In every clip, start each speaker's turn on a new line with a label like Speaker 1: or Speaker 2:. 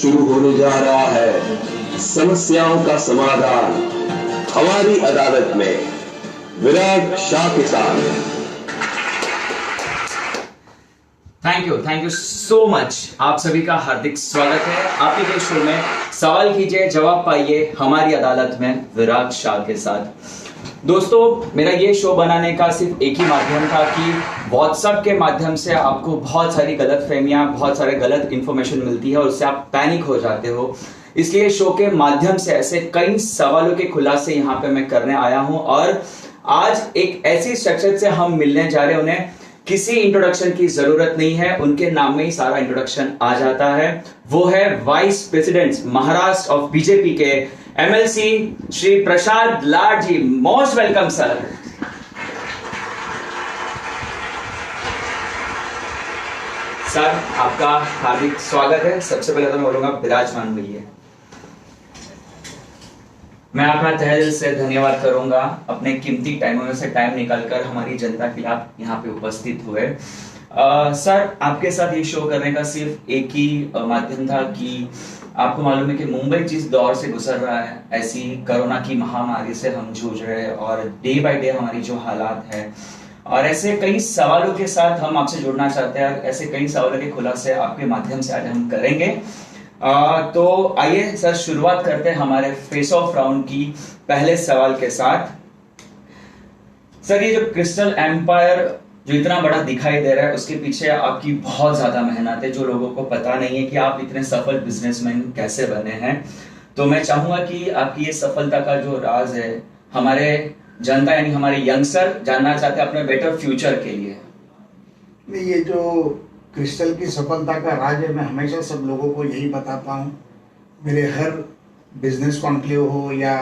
Speaker 1: शुरू होने जा रहा है समस्याओं का समाधान हमारी अदालत में विराट शाह के साथ।
Speaker 2: Thank you so much. आप सभी का हार्दिक स्वागत है आपके के शो में सवाल कीजिए जवाब पाइए हमारी अदालत में विराट शाह के साथ। दोस्तों, मेरा ये शो बनाने का सिर्फ एक ही माध्यम था कि व्हाट्सएप के माध्यम से आपको बहुत सारी गलतफहमियां, बहुत सारे गलत इंफॉर्मेशन मिलती है और उससे आप पैनिक हो जाते हो। इसलिए शो के माध्यम से ऐसे कई सवालों के खुलासे यहाँ पे मैं करने आया हूं और आज एक ऐसी शख्सियत से हम मिलने जा रहे हैं, उन्हें किसी इंट्रोडक्शन की जरूरत नहीं है, उनके नाम में ही सारा इंट्रोडक्शन आ जाता है। वो है vice president Maharashtra of BJP के MLC Shri Prasad Lad ji. Most welcome sir. Sir, आपका हार्दिक स्वागत है। सबसे पहले तो मैं बोलूंगा विराजमान भैया। मैं अपना तहे दिल से धन्यवाद करूंगा, अपने कीमती टाइमों में से टाइम निकालकर हमारी जनता के लिए आप यहाँ पे उपस्थित हुए। सर, आपके साथ ये शो करने का सिर्फ एक ही माध्यम था कि आपको मालूम है कि मुंबई जिस दौर से गुजर रहा है, ऐसी कोरोना की महामारी से हम जूझ रहे हैं और डे बाय डे हमारी जो हालात है, और ऐसे कई सवालों के साथ हम आपसे जुड़ना चाहते हैं। ऐसे कई सवालों के खुलासे आपके माध्यम से आज हम करेंगे। तो आइए सर, शुरुआत करते हैं हमारे फेस ऑफ राउंड की पहले सवाल के साथ। सर, ये जो क्रिस्टल एम्पायर जो इतना बड़ा दिखाई दे रहा है, उसके पीछे आपकी बहुत ज्यादा मेहनत है, जो लोगों को पता नहीं है कि आप इतने सफल बिजनेसमैन कैसे बने हैं। तो मैं चाहूंगा कि आपकी ये सफलता का जो राज है, हमारे जनता यानी हमारे यंगस्टर जानना चाहते हैं अपने बेटर फ्यूचर के लिए।
Speaker 3: ये जो क्रिस्टल की सफलता का राज है, मैं हमेशा सब लोगों को यही बताता हूँ। मेरे हर बिजनेस कॉन्क्लेव हो या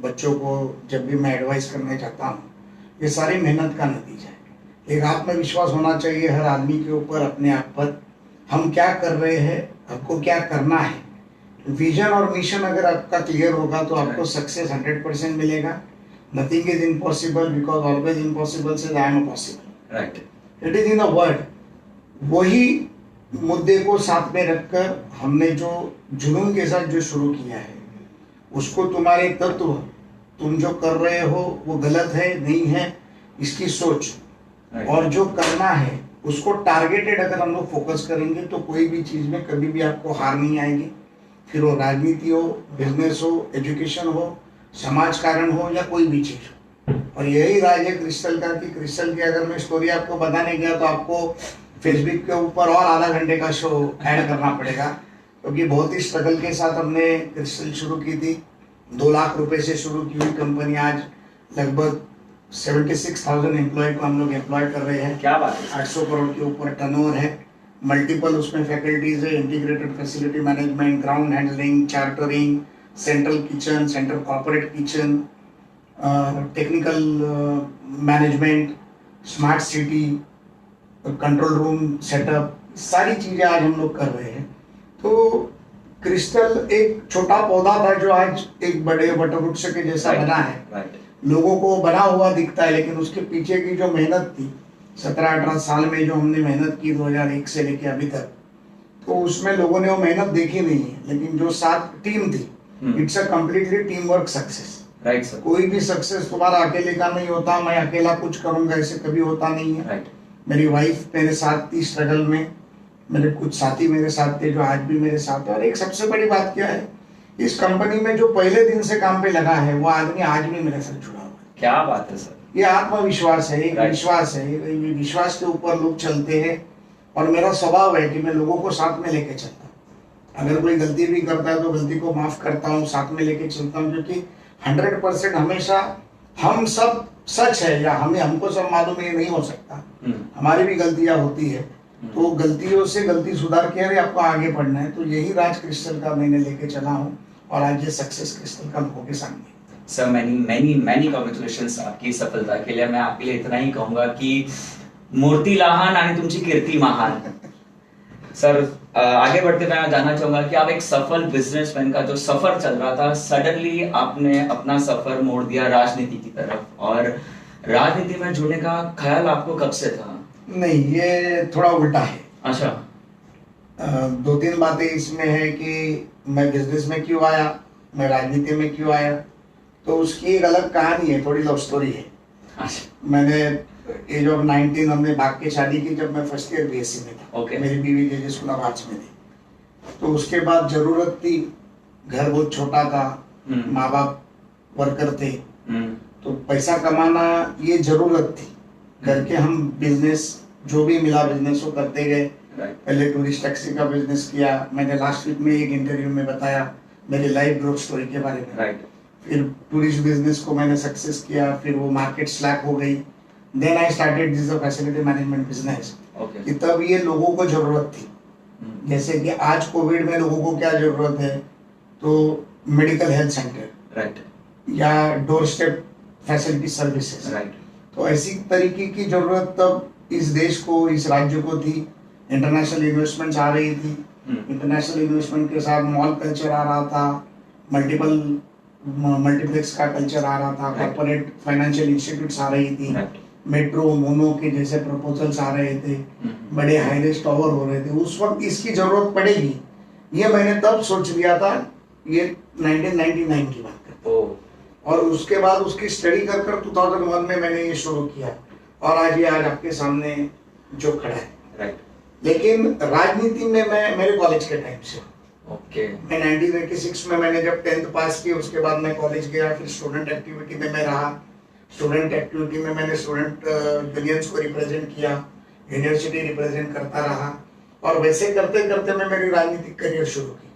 Speaker 3: बच्चों को जब भी मैं एडवाइस करना चाहता हूँ, ये सारी मेहनत का नतीजा है। एक आत्मविश्वास होना चाहिए हर आदमी के ऊपर, अपने आप पर। हम क्या कर रहे हैं, आपको क्या करना है, विजन और मिशन अगर आपका क्लियर होगा तो आपको सक्सेस 100% मिलेगा। Nothing is impossible because always impossible says I am possible.
Speaker 2: Right,
Speaker 3: it is in the word. वही मुद्दे को साथ में रखकर हमने जो जुनून के साथ जो शुरू किया है, उसको तुम्हारे तत्व, तुम जो कर रहे हो वो गलत है नहीं है, इसकी सोच और जो करना है उसको टारगेटेड अगर हम लोग फोकस करेंगे तो कोई भी चीज में कभी भी आपको हार नहीं आएगी। फिर वो राजनीति हो, बिजनेस हो, एजुकेशन हो, समाज कारण हो या कोई भी चीज हो। और यही राज है क्रिस्टल का कि क्रिस्टल की अगर मैं स्टोरी आपको बताने गया तो आपको फेसबुक के ऊपर और आधा घंटे का शो ऐड करना पड़ेगा, क्योंकि बहुत ही स्ट्रगल के साथ हमने क्रिस्टल शुरू की थी। 2 लाख रुपए से शुरू की हुई कंपनी आज लगभग 76,000 एम्प्लॉय को हम लोग एम्प्लॉय कर रहे हैं।
Speaker 2: क्या बात है।
Speaker 3: 800 करोड़ के ऊपर टर्नओवर है। मल्टीपल उसमें फैकल्टीज है, integrated facility management, ground handling, chartering, central kitchen, central corporate kitchen, technical management, smart city, control room setup, सारी चीजें आज हम लोग कर रहे हैं। तो क्रिस्टल एक छोटा पौधा था जो आज एक बड़े वटवृक्ष के जैसा बना है। लोगों को बना हुआ दिखता है, लेकिन उसके पीछे की जो मेहनत थी 17-18 साल में जो हमने मेहनत की 2001 से लेके अभी तक, तो उसमें लोगों ने वो मेहनत देखी नहीं है। लेकिन जो साथ टीम थी, it's a completely team work success.
Speaker 2: Right sir.
Speaker 3: कोई भी सक्सेस तुम्हारा अकेले का नहीं होता, मैं अकेला कुछ करूंगा ऐसे कभी होता नहीं है।
Speaker 2: राइट।
Speaker 3: मेरी वाइफ मेरे साथ थी स्ट्रगल में, मेरे कुछ साथी मेरे साथ थे जो आज भी मेरे साथ है। और एक सबसे बड़ी बात क्या है, इस कंपनी में जो पहले दिन से काम पे लगा है वो आदमी आज भी मेरे साथ जुड़ा हुआ है।
Speaker 2: क्या बात है सर।
Speaker 3: ये आत्मविश्वास है, एक विश्वास है, ये विश्वास के ऊपर लोग चलते हैं। और मेरा स्वभाव है कि मैं लोगों को साथ में लेके चलता हूँ। अगर कोई गलती भी करता है तो गलती को माफ करता हूँ, साथ में लेके चलता हूँ, क्योंकि 100% हमेशा हम सब सच है या हमको सब मालूम है, ये नहीं हो सकता। हमारी भी गलतियां होती है, तो गलतियों से गलती सुधार के अरे आपको आगे बढ़ना है। तो यही राज क्रिस्टल का मैंने लेके चला हूँ और आज ये सक्सेस क्रिस्टल का लोगों के सामने।
Speaker 2: सर, मैनी कॉन्ग्रेचुलेशन्स आपकी सफलता के लिए। मैं आपके लिए इतना ही कहूंगा कि मूर्ती लहान आणि तुमची कीर्ती महान। सर, आगे बढ़ते मैं जानना चाहूंगा कि आप एक सफल बिजनेसमैन का जो सफर चल रहा था, सडनली आपने अपना सफर मोड़ दिया राजनीति की तरफ, और राजनीति में जुड़ने का ख्याल आपको कब से था?
Speaker 3: नहीं, ये थोड़ा उल्टा है।
Speaker 2: अच्छा।
Speaker 3: दो तीन बातें इसमें है कि मैं बिजनेस में क्यों आया, मैं राजनीति में क्यों आया, तो उसकी एक अलग कहानी है, थोड़ी लव स्टोरी है। मैंने एज ऑफ 19 हमने भाग के शादी की जब मैं फर्स्ट ईयर बीएससी में था।
Speaker 2: Okay.
Speaker 3: मेरी बीवी जे स्कूल ऑफ आर्ट्स में थी, तो उसके बाद जरूरत थी, घर बहुत छोटा था, माँ बाप वर्कर थे, तो पैसा कमाना ये जरूरत थी करके हम बिजनेस जो भी मिला बिजनेस वो करते गए। पहले टूरिस्ट टैक्सी का बिजनेस किया, मैंने लास्ट वीक में एक इंटरव्यू में बताया मेरी लाइफ ग्रोथ स्टोरी के बारे में। फिर टूरिस्ट बिजनेस को मैंने सक्सेस किया, फिर वो मार्केट स्लैक हो गई, then I started this facility management business. कि तब ये लोगों को जरूरत थी, जैसे कि आज कोविड में लोगों को क्या जरूरत है, तो मेडिकल हेल्थ सेंटर या डोर स्टेप फैसिलिटी सर्विसेज। तो ऐसी तरीके की जरूरत तब इस देश को, इस राज्य को थी। इंटरनेशनल इन्वेस्टमेंट्स आ रही थी, इंटरनेशनल इन्वेस्टमेंट के साथ मॉल कल्चर आ रहा था, मल्टीप्लेक्स का कल्चर आ रहा था, कॉर्पोरेट फाइनेंशियल इंस्टीट्यूट्स आ रही थी, मेट्रो मोनो के जैसे प्रपोजल्स आ रहे थे, बड़े हाईरेज टावर हो रहे थे। उस वक्त इसकी जरूरत पड़ेगी, ये मैंने तब सोच लिया था। ये 1999 की बात करता हूँ, और उसके बाद उसकी स्टडी कर 2001 में मैंने ये शुरू किया, और आज आपके सामने जो खड़ा है। लेकिन राजनीति में मैं मेरे कॉलेज के टाइम से मैं 1986 में मैंने जब 10th पास की, उसके बाद मैं कॉलेज गया, फिर स्टूडेंट एक्टिविटी में मैं रहा। स्टूडेंट एक्टिविटी में मैंने स्टूडेंट यूनियंस को रिप्रेजेंट किया, यूनिवर्सिटी रिप्रेजेंट करता रहा, और वैसे करते करते मैं मेरी राजनीतिक करियर शुरू की।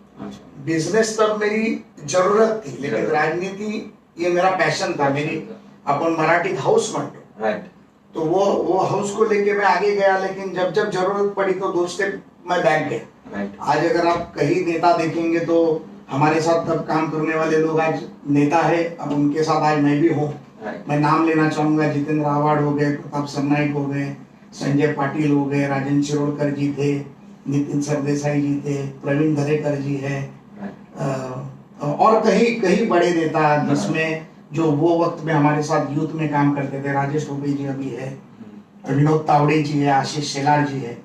Speaker 3: बिजनेस तब मेरी जरूरत थी, लेकिन राजनीति ये मेरा पैशन था। मेरी अपन मराठी हाउस म्हणतो, तो वो हाउस को लेके मैं आगे गया, लेकिन जब जब जरूरत पड़ी तो 2 स्टेप मैं बैठ गया। आज अगर आप कहीं नेता देखेंगे तो हमारे साथ तब काम करने वाले लोग आज नेता है, अब उनके साथ आज मैं भी हूँ। मैं नाम लेना चाहूंगा, जितेंद्र आव्हाड हो गए, प्रताप सरनाईक हो गए, संजय पाटिल हो गए, राजन शिरोडकर जी थे, नितिन सरदेसाई जी थे, प्रवीण दरेकर जी है, और कई बड़े नेता जिसमें जो वो वक्त में हमारे साथ यूथ में काम करते थे। राजेश टोपे जी अभी है, विनोद तावड़े जी है, आशीष शेलार जी है।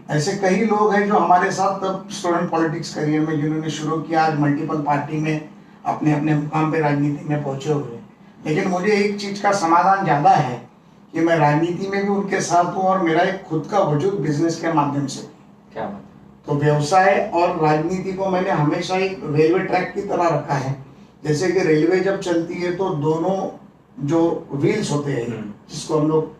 Speaker 3: ऐसे कई लोग हैं जो हमारे साथ तब स्टूडेंट पॉलिटिक्स करियर में जिन्होंने शुरू किया, आज मल्टीपल पार्टी में अपने अपने मुकाम पे राजनीति में पहुंचे हुए। लेकिन मुझे एक चीज का समाधान ज्यादा है कि मैं राजनीति में भी उनके साथ हूँ, और मेरा एक खुद का वजूद बिजनेस के माध्यम से। क्या बात? तो व्यवसाय और राजनीति को मैंने हमेशा एक रेलवे ट्रैक की तरह रखा है। जैसे कि रेलवे जब चलती है तो दोनों जो व्हील्स होते हैं, जिसको हम लोग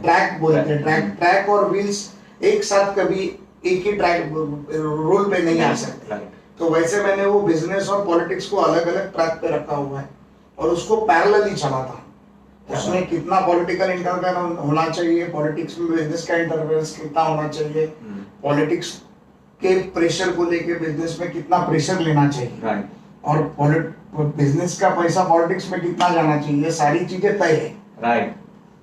Speaker 3: ट्रैक बोलते हैं, ट्रैक और व्हील्स एक साथ कभी एक ही ट्रैक रोल पे नहीं आ सकते। तो वैसे मैंने वो बिजनेस और पॉलिटिक्स को अलग अलग ट्रैक पे रखा हुआ है, और उसको पैरेलली चलाता हूँ। उसमें कितना पॉलिटिकल इंटरवेंशन होना चाहिए, पॉलिटिक्स में बिजनेस का इंटरवेंशन कितना होना चाहिए, पॉलिटिक्स के प्रेशर को लेके बिजनेस में कितना प्रेशर लेना चाहिए, और बिजनेस का पैसा पॉलिटिक्स में कितना जाना चाहिए, ये सारी चीजें तय है।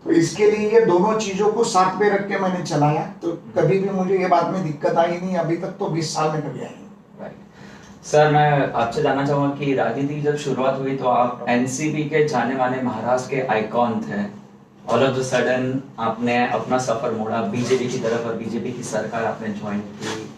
Speaker 3: तो इसके लिए ये दोनों चीजों को साथ में रख के मैंने चलाया, तो कभी भी मुझे ये बात में दिक्कत आई नहीं, अभी तक तो 20 साल में कभी आई नहीं।
Speaker 2: सर, मैं आपसे जानना चाहूंगा कि राजनीति की जब शुरुआत हुई तो आप एनसीपी के जाने माने महाराष्ट्र के आइकॉन थे। ऑल ऑफ द सडन आपने अपना सफर मोड़ा बीजेपी की तरफ, और बीजेपी की सरकार आपने ज्वाइन की,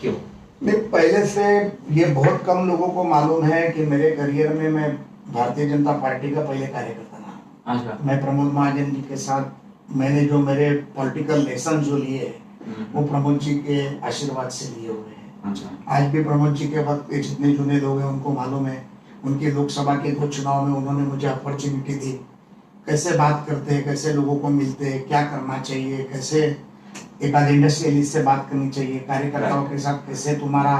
Speaker 2: क्यों?
Speaker 3: नहीं, पहले से ये बहुत कम लोगों को मालूम है कि मेरे करियर में मैं भारतीय जनता पार्टी का पहले कार्यकर्ता था। मैं प्रमोद महाजन जी के साथ मैंने जो मेरे पॉलिटिकल लेसन जो लिए वो प्रमोद जी के आशीर्वाद से लिए हुए हैं। आज भी प्रमोद जी के वक्त के जितने जुने लोग हैं उनको मालूम है, उनकी लोकसभा के 2 चुनाव में उन्होंने मुझे अपॉर्चुनिटी दी, कैसे बात करते हैं, कैसे लोगों को मिलते हैं, क्या करना चाहिए, कैसे एक आध इंडस्ट्रियलिस्ट से बात करनी चाहिए, कार्यकर्ताओं के साथ कैसे तुम्हारा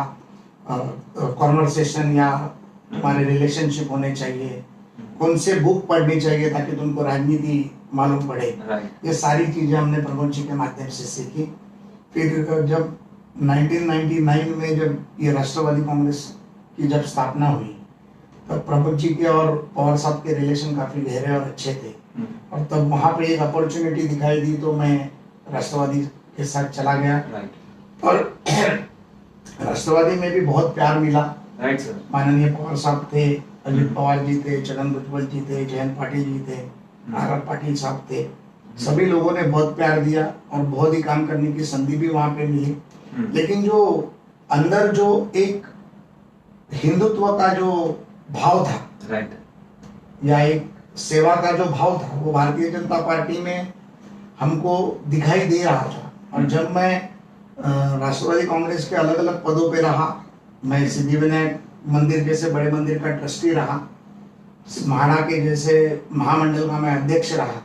Speaker 3: कॉन्वर्सेशन या तुम्हारे रिलेशनशिप होने चाहिए, कौन से बुक पढ़नी चाहिए ताकि तुमको राजनीति मालूम पड़े। ये सारी चीजें हमने प्रमोद जी के माध्यम से सीखी। फिर जब 1999 में जब ये राष्ट्रवादी कांग्रेस की जब स्थापना हुई, तब प्रमोद जी के और पवार साहब के रिलेशन काफी गहरे और अच्छे थे, और तब वहां पे एक अपॉर्चुनिटी दिखाई दी तो मैं राष्ट्रवादी के साथ चला गया, और राष्ट्रवादी में भी बहुत प्यार मिला। माननीय पवार साहब थे, अजित पवार जी थे, छगन भुजबल जी थे, जयंत पाटिल जी थे, आर पाटिल साहब थे, सभी लोगों ने बहुत प्यार दिया और बहुत ही काम करने की संधि भी वहां पे मिली। लेकिन जो अंदर जो एक हिंदुत्व का जो भाव था,
Speaker 2: राइट,
Speaker 3: या एक सेवा का जो भाव था, वो भारतीय जनता पार्टी में हमको दिखाई दे रहा था। और जब मैं राष्ट्रवादी कांग्रेस के अलग अलग पदों पे रहा, मैं सिद्धिविनायक मंदिर जैसे बड़े मंदिर का ट्रस्टी रहा, म्हाडा के जैसे महामंडल का मैं अध्यक्ष रहा,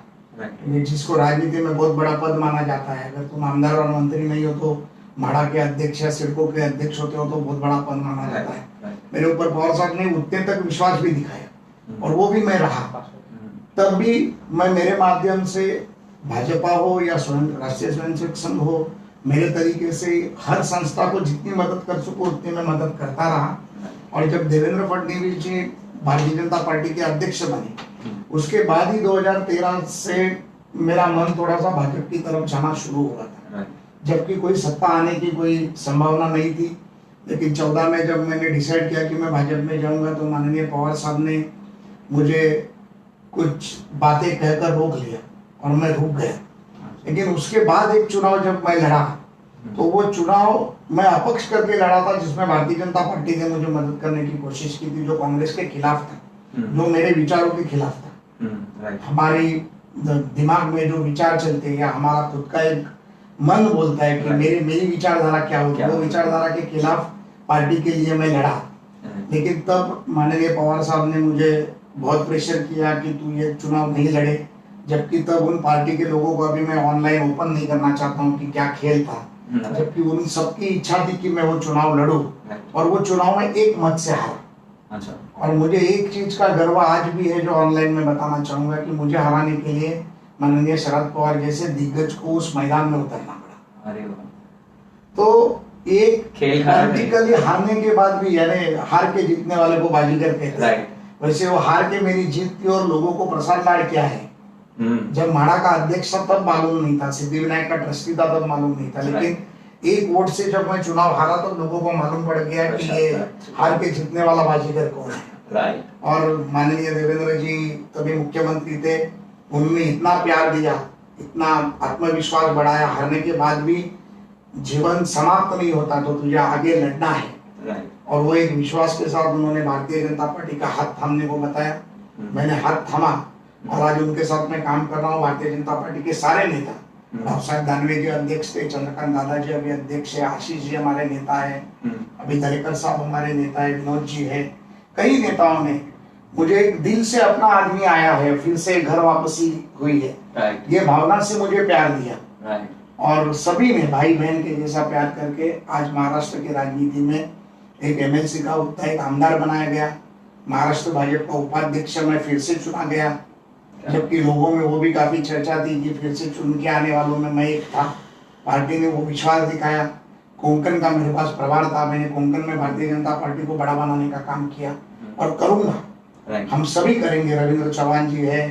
Speaker 3: ये जिसको राजनीति में बहुत बड़ा पद माना जाता है। अगर तुम आमदार और मंत्री नहीं हो तो म्हाडा के अध्यक्ष या सिडको के अध्यक्ष होते हो तो बहुत बड़ा पद माना जाता है। मेरे ऊपर पवार साहब ने उतने तक विश्वास भी दिखाया और वो भी मैं रहा। तब भी मैं मेरे माध्यम से, भाजपा हो या राष्ट्रीय स्वयंसेवक संघ हो, मेरे तरीके से हर संस्था को जितनी मदद कर सकूं उतनी मैं मदद करता रहा। और जब देवेंद्र फडणवीस जी भारतीय जनता पार्टी के अध्यक्ष बने, उसके बाद ही 2013 से मेरा मन थोड़ा सा भाजपा की तरफ जाना शुरू हुआ था, जबकि कोई सत्ता आने की कोई संभावना नहीं थी। लेकिन 14 में जब मैंने डिसाइड किया कि मैं भाजपा में जाऊंगा, तो माननीय पवार साहब ने मुझे कुछ बातें कहकर रोक लिया और मैं रुक गया। लेकिन उसके बाद एक चुनाव जब मैं लड़ा, तो वो चुनाव मैं अपक्ष करके लड़ा था, जिसमें भारतीय जनता पार्टी ने मुझे मदद करने की कोशिश की थी, जो कांग्रेस के खिलाफ था, जो मेरे विचारों के खिलाफ था। हमारी दिमाग में जो विचार चलते हैं या हमारा खुद का एक मन बोलता है कि मेरी विचारधारा क्या होगी, वो विचारधारा के खिलाफ पार्टी के लिए मैं लड़ा। लेकिन तब माननीय पवार साहब ने मुझे बहुत प्रेशर किया कि तू ये चुनाव नहीं लड़े, जबकि तब उन पार्टी के लोगों को अभी मैं ऑनलाइन ओपन नहीं करना चाहता हूँ कि क्या खेल था, जबकि उन सबकी इच्छा थी कि मैं वो चुनाव लड़ूं, और वो चुनाव में एक मत से हारा।
Speaker 2: अच्छा।
Speaker 3: और मुझे एक चीज का गर्व आज भी है जो ऑनलाइन में बताना चाहूंगा, कि मुझे हराने के लिए माननीय शरद पवार जैसे दिग्गज को उस मैदान में उतरना पड़ा।
Speaker 2: अरे वाह।
Speaker 3: तो एक
Speaker 2: खेल
Speaker 3: पॉलिटिकली हारने के बाद भी, यानी हार के जीतने वाले को बाजीगर कहते हैं, वैसे वो हार के मेरी जीत थी। और लोगों को प्रसाद लाड क्या है, जब म्हाडा का अध्यक्ष था तब मालूम नहीं था, सिद्धिविनायक का ट्रस्टी था तब मालूम नहीं था, लेकिन एक वोट से जब मैं चुनाव हारा तो लोगों को मालूम पड़ गया कि ये हार के जीतने वाला बाजीगर कौन है। और माननीय देवेंद्र जी तभी मुख्यमंत्री थे, उन्होंने इतना प्यार दिया, इतना आत्मविश्वास बढ़ाया, हारने के बाद भी जीवन समाप्त नहीं होता तो तुझे आगे लड़ना है। और वो एक विश्वास के साथ उन्होंने भारतीय जनता पार्टी का हाथ थामने को बताया, मैंने हाथ थामा और आज उनके साथ मैं काम कर रहा हूँ। भारतीय जनता पार्टी के सारे नेता, राव साहब दानवे जी अध्यक्ष थे, चंद्रकांत दादाजी अभी अध्यक्ष है, आशीष जी हमारे नेता है, अभी दलेकर साहब हमारे नेता है, विनोद जी है, कई नेताओं ने मुझे एक दिल से अपना आदमी आया है, फिर से घर वापसी हुई है, ये भावना से मुझे प्यार दिया। और सभी ने भाई बहन के जैसा प्यार करके आज महाराष्ट्र की राजनीति में एक एमएलसी का उत्तर एक आमदार बनाया गया। महाराष्ट्र भाजपा का उपाध्यक्ष मैं फिर से चुना गया, जबकि लोगों में वो भी काफी चर्चा थी कि फिर से चुन के आने वालों में मैं एक था। पार्टी ने वो विश्वास दिखाया। कोंकण का मेरे पास प्रभार था, मैंने कोंकण में भारतीय जनता पार्टी को बड़ा बनाने का काम किया और करूंगा। हम सभी करेंगे, रविंद्र चौहान जी है,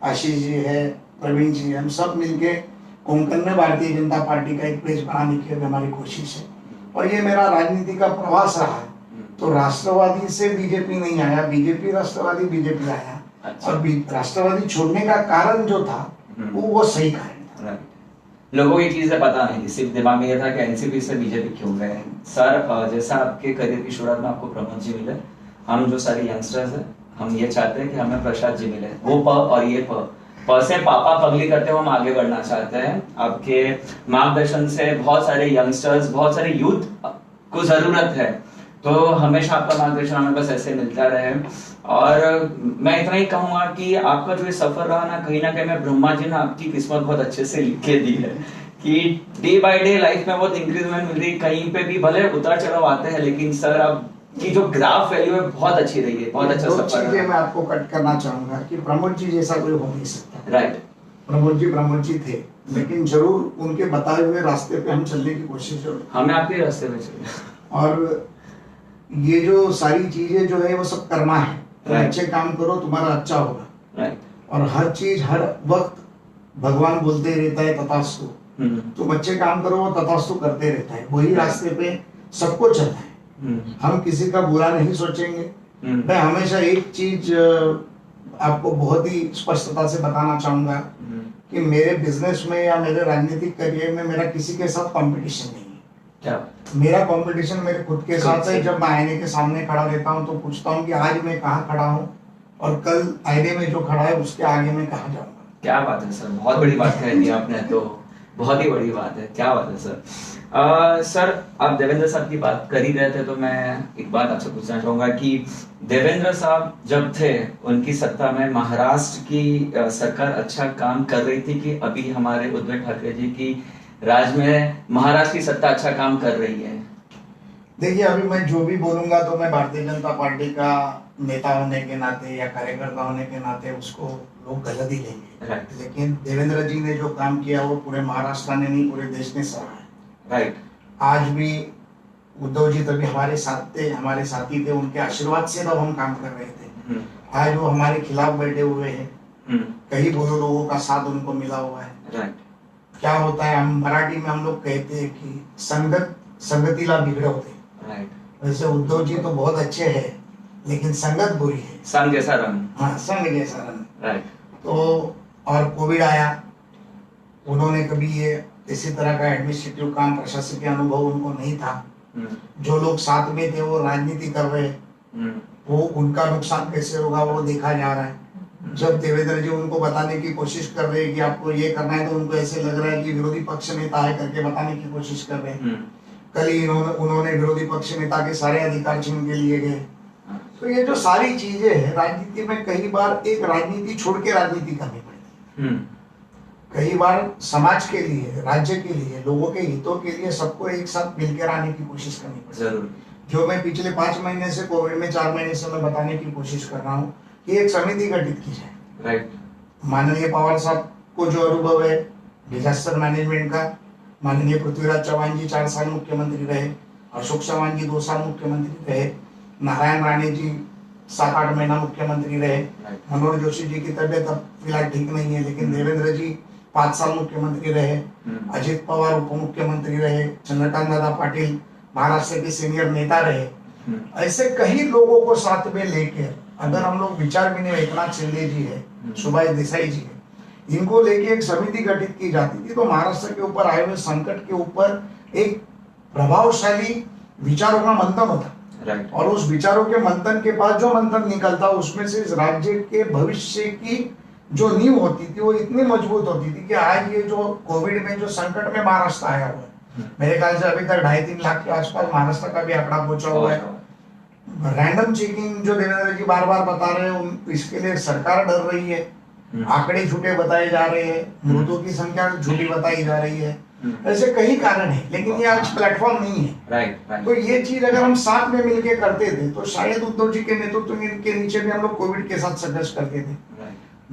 Speaker 3: आशीष जी है, प्रवीण जी, हम सब मिलके कोंकण में भारतीय जनता पार्टी का एक पेज बनाने की हमारी कोशिश है। और ये मेरा राजनीति का प्रवास रहा है। तो राष्ट्रवादी से बीजेपी नहीं आया, बीजेपी राष्ट्रवादी, बीजेपी आया। अच्छा। और राष्ट्रवादी छोड़ने का कारण जो था वो सही कारण था।
Speaker 2: लोगों को ये चीजें पता नहीं, सिर्फ दिमाग में ये था कि एनसीपी से बीजेपी क्यों गए। सर, जैसा आपके करियर की शुरुआत में आपको प्रमोद जी मिले, हम जो सारे यंगस्टर्स हैं हम ये चाहते हैं कि हमें प्रसाद जी मिले। वो प और ये प से पापा पगली करते हुए हम आगे बढ़ना चाहते हैं। आपके मार्गदर्शन से बहुत सारे यंगस्टर्स, बहुत सारे यूथ को जरूरत है, तो हमेशा आपका मार्गदर्शन हमें बस ऐसे मिलता रहे। और मैं इतना ही कहूंगा कि आपका जो ये सफर रहा ना कहीं मैं ब्रह्मा जी ने आपकी किस्मत बहुत अच्छे से लिख के दी है कि डे बाय डे लाइफ में बहुत इंक्रीजमेंट मिल रही है। कहीं पे भी भले उतार चढ़ाव आते हैं, लेकिन सर आप की जो ग्राफ वैल्यू है बहुत अच्छी रही है, बहुत अच्छा सफर है।
Speaker 3: मैं आपको कट करना चाहूंगा कि प्रमोद जी जैसा कोई हो नहीं सकता।
Speaker 2: राइट।
Speaker 3: प्रमोद जी थे, लेकिन जरूर उनके बताए हुए रास्ते पे हम चलने की कोशिश करें।
Speaker 2: हमें आपके रास्ते पे चलना।
Speaker 3: और ये जो सारी चीजें जो है वो सब करना है। तो अच्छे काम करो, तुम्हारा अच्छा होगा।
Speaker 2: राइट।
Speaker 3: और हर चीज हर वक्त भगवान बोलते रहता है तथास्तु। तुम अच्छे काम करो, वो तथास्तु करते रहता है। वही रास्ते पे सबको चलना है। हम किसी का बुरा नहीं सोचेंगे। मैं हमेशा एक चीज आपको बहुत ही स्पष्टता से बताना चाहूंगा कि मेरे बिजनेस में या मेरे राजनीतिक करियर में मेरा किसी के साथ कंपटीशन नहीं है।
Speaker 2: क्या
Speaker 3: मेरा कंपटीशन मेरे खुद के साथ है। जब मैं आईने के सामने खड़ा रहता हूँ तो पूछता हूँ कि आज मैं कहाँ खड़ा हूँ और कल आईने में जो खड़ा है उसके आगे मैं कहाँ जाऊंगा।
Speaker 2: क्या बात है सर, बहुत बड़ी बात कह दी आपने तो, बहुत ही बड़ी बात है, क्या बात है सर। सर आप देवेंद्र साहब की बात कर ही रहे थे तो मैं एक बात आपसे पूछना चाहूंगा कि देवेंद्र साहब जब थे उनकी सत्ता में महाराष्ट्र की सरकार अच्छा काम कर रही थी कि अभी हमारे उद्धव ठाकरे जी की राज में महाराष्ट्र की सत्ता अच्छा काम कर रही है?
Speaker 3: देखिए, अभी मैं जो भी बोलूंगा तो मैं भारतीय जनता पार्टी का नेता होने के नाते या कार्यकर्ता होने के नाते उसको लोग गलत ही लेंगे।
Speaker 2: राइट
Speaker 3: लेकिन देवेंद्र जी ने जो काम किया वो पूरे महाराष्ट्र ने नहीं, पूरे देश ने सराहा है।
Speaker 2: राइट।
Speaker 3: आज भी उद्धव जी तभी हमारे साथ थे, हमारे साथी थे, उनके आशीर्वाद से तब हम काम कर रहे थे। आज वो हमारे खिलाफ बैठे हुए हैं, कई बुरे लोगों का साथ उनको मिला हुआ है।
Speaker 2: राइट।
Speaker 3: क्या होता है, हम मराठी में हम लोग कहते हैं कि संगत संगतीला बिगड़वते।
Speaker 2: राइट।
Speaker 3: वैसे उद्धव जी तो बहुत अच्छे हैं लेकिन संगत बुरी है।
Speaker 2: संग जैसा रंग।
Speaker 3: हाँ, संग जैसा रंग।
Speaker 2: राइट।
Speaker 3: तो और कोविड आया, उन्होंने कभी ये इसी तरह का एडमिनिस्ट्रेटिव काम, प्रशासकीय अनुभव उनको नहीं था। जो लोग साथ में थे वो राजनीति कर रहे, वो उनका नुकसान कैसे होगा वो देखा जा रहा है। जब देवेंद्र जी उनको बताने की कोशिश कर रहे हैं कि आपको ये करना है तो उनको ऐसे लग रहा है कि विरोधी पक्ष नेता है करके बताने की कोशिश कर रहे हैं। कल ही उन्होंने विरोधी पक्ष नेता के सारे अधिकार छीन के लिए गए। तो ये जो सारी चीजें हैं राजनीति में, कई बार एक राजनीति छोड़ के राजनीति करनी पड़ती है। कई बार समाज के लिए, राज्य के लिए, लोगों के हितों के लिए सबको एक साथ मिलकर आने की कोशिश करनी पड़ती है। जो मैं पिछले 5 महीने से, कोविड में 4 महीने से मैं बताने की कोशिश कर रहा हूँ कि एक समिति गठित की जाए।
Speaker 2: राइट।
Speaker 3: माननीय पवार साहब को जो अनुभव है डिजास्टर मैनेजमेंट का, माननीय पृथ्वीराज चौहान जी 4 साल मुख्यमंत्री रहे, अशोक चौहान जी 2 साल मुख्यमंत्री रहे, नारायण राणे जी 7-8 महीना मुख्यमंत्री रहे, मनोहर जोशी जी की तबियत अब फिलहाल ठीक नहीं है लेकिन देवेंद्र जी 5 साल मुख्यमंत्री रहे, अजित पवार उप मुख्यमंत्री रहे, चंद्रकांत दादा पाटिल महाराष्ट्र के सीनियर नेता रहे। ऐसे कई लोगों को साथ में लेकर अगर हम लोग विचार विनिमय, एकनाथ शिंदे जी है, सुभाष देसाई जी है, इनको लेके एक समिति गठित की जाती थी तो महाराष्ट्र के ऊपर आए हुए संकट के ऊपर एक प्रभावशाली विचारों का मंथन होता।
Speaker 2: राइट।
Speaker 3: और उस विचारों के मंथन के बाद जो मंथन निकलता उसमें से इस राज्य के भविष्य की जो नींव होती थी वो इतनी मजबूत होती थी कि आज ये जो कोविड में जो संकट में महाराष्ट्र आया हुआ है, मेरे ख्याल से अभी तक 2.5-3 लाख के आसपास महाराष्ट्र का भी आंकड़ा पहुंचा हुआ है। रैंडम चेकिंग जो देवेंद्र जी बार बार बता रहे हैं, इसके लिए सरकार डर रही है, आंकड़े झूठे बताए जा रहे हैं, मृतों की संख्या झूठी बताई जा रही है। ऐसे कई कारण है लेकिन ये आज प्लेटफॉर्म नहीं है।
Speaker 2: राइट।
Speaker 3: तो ये चीज अगर हम साथ में मिलके करते थे तो शायद उद्धव जी के नेतृत्व के नीचे भी हम लोग कोविड के साथ संघर्ष करते थे।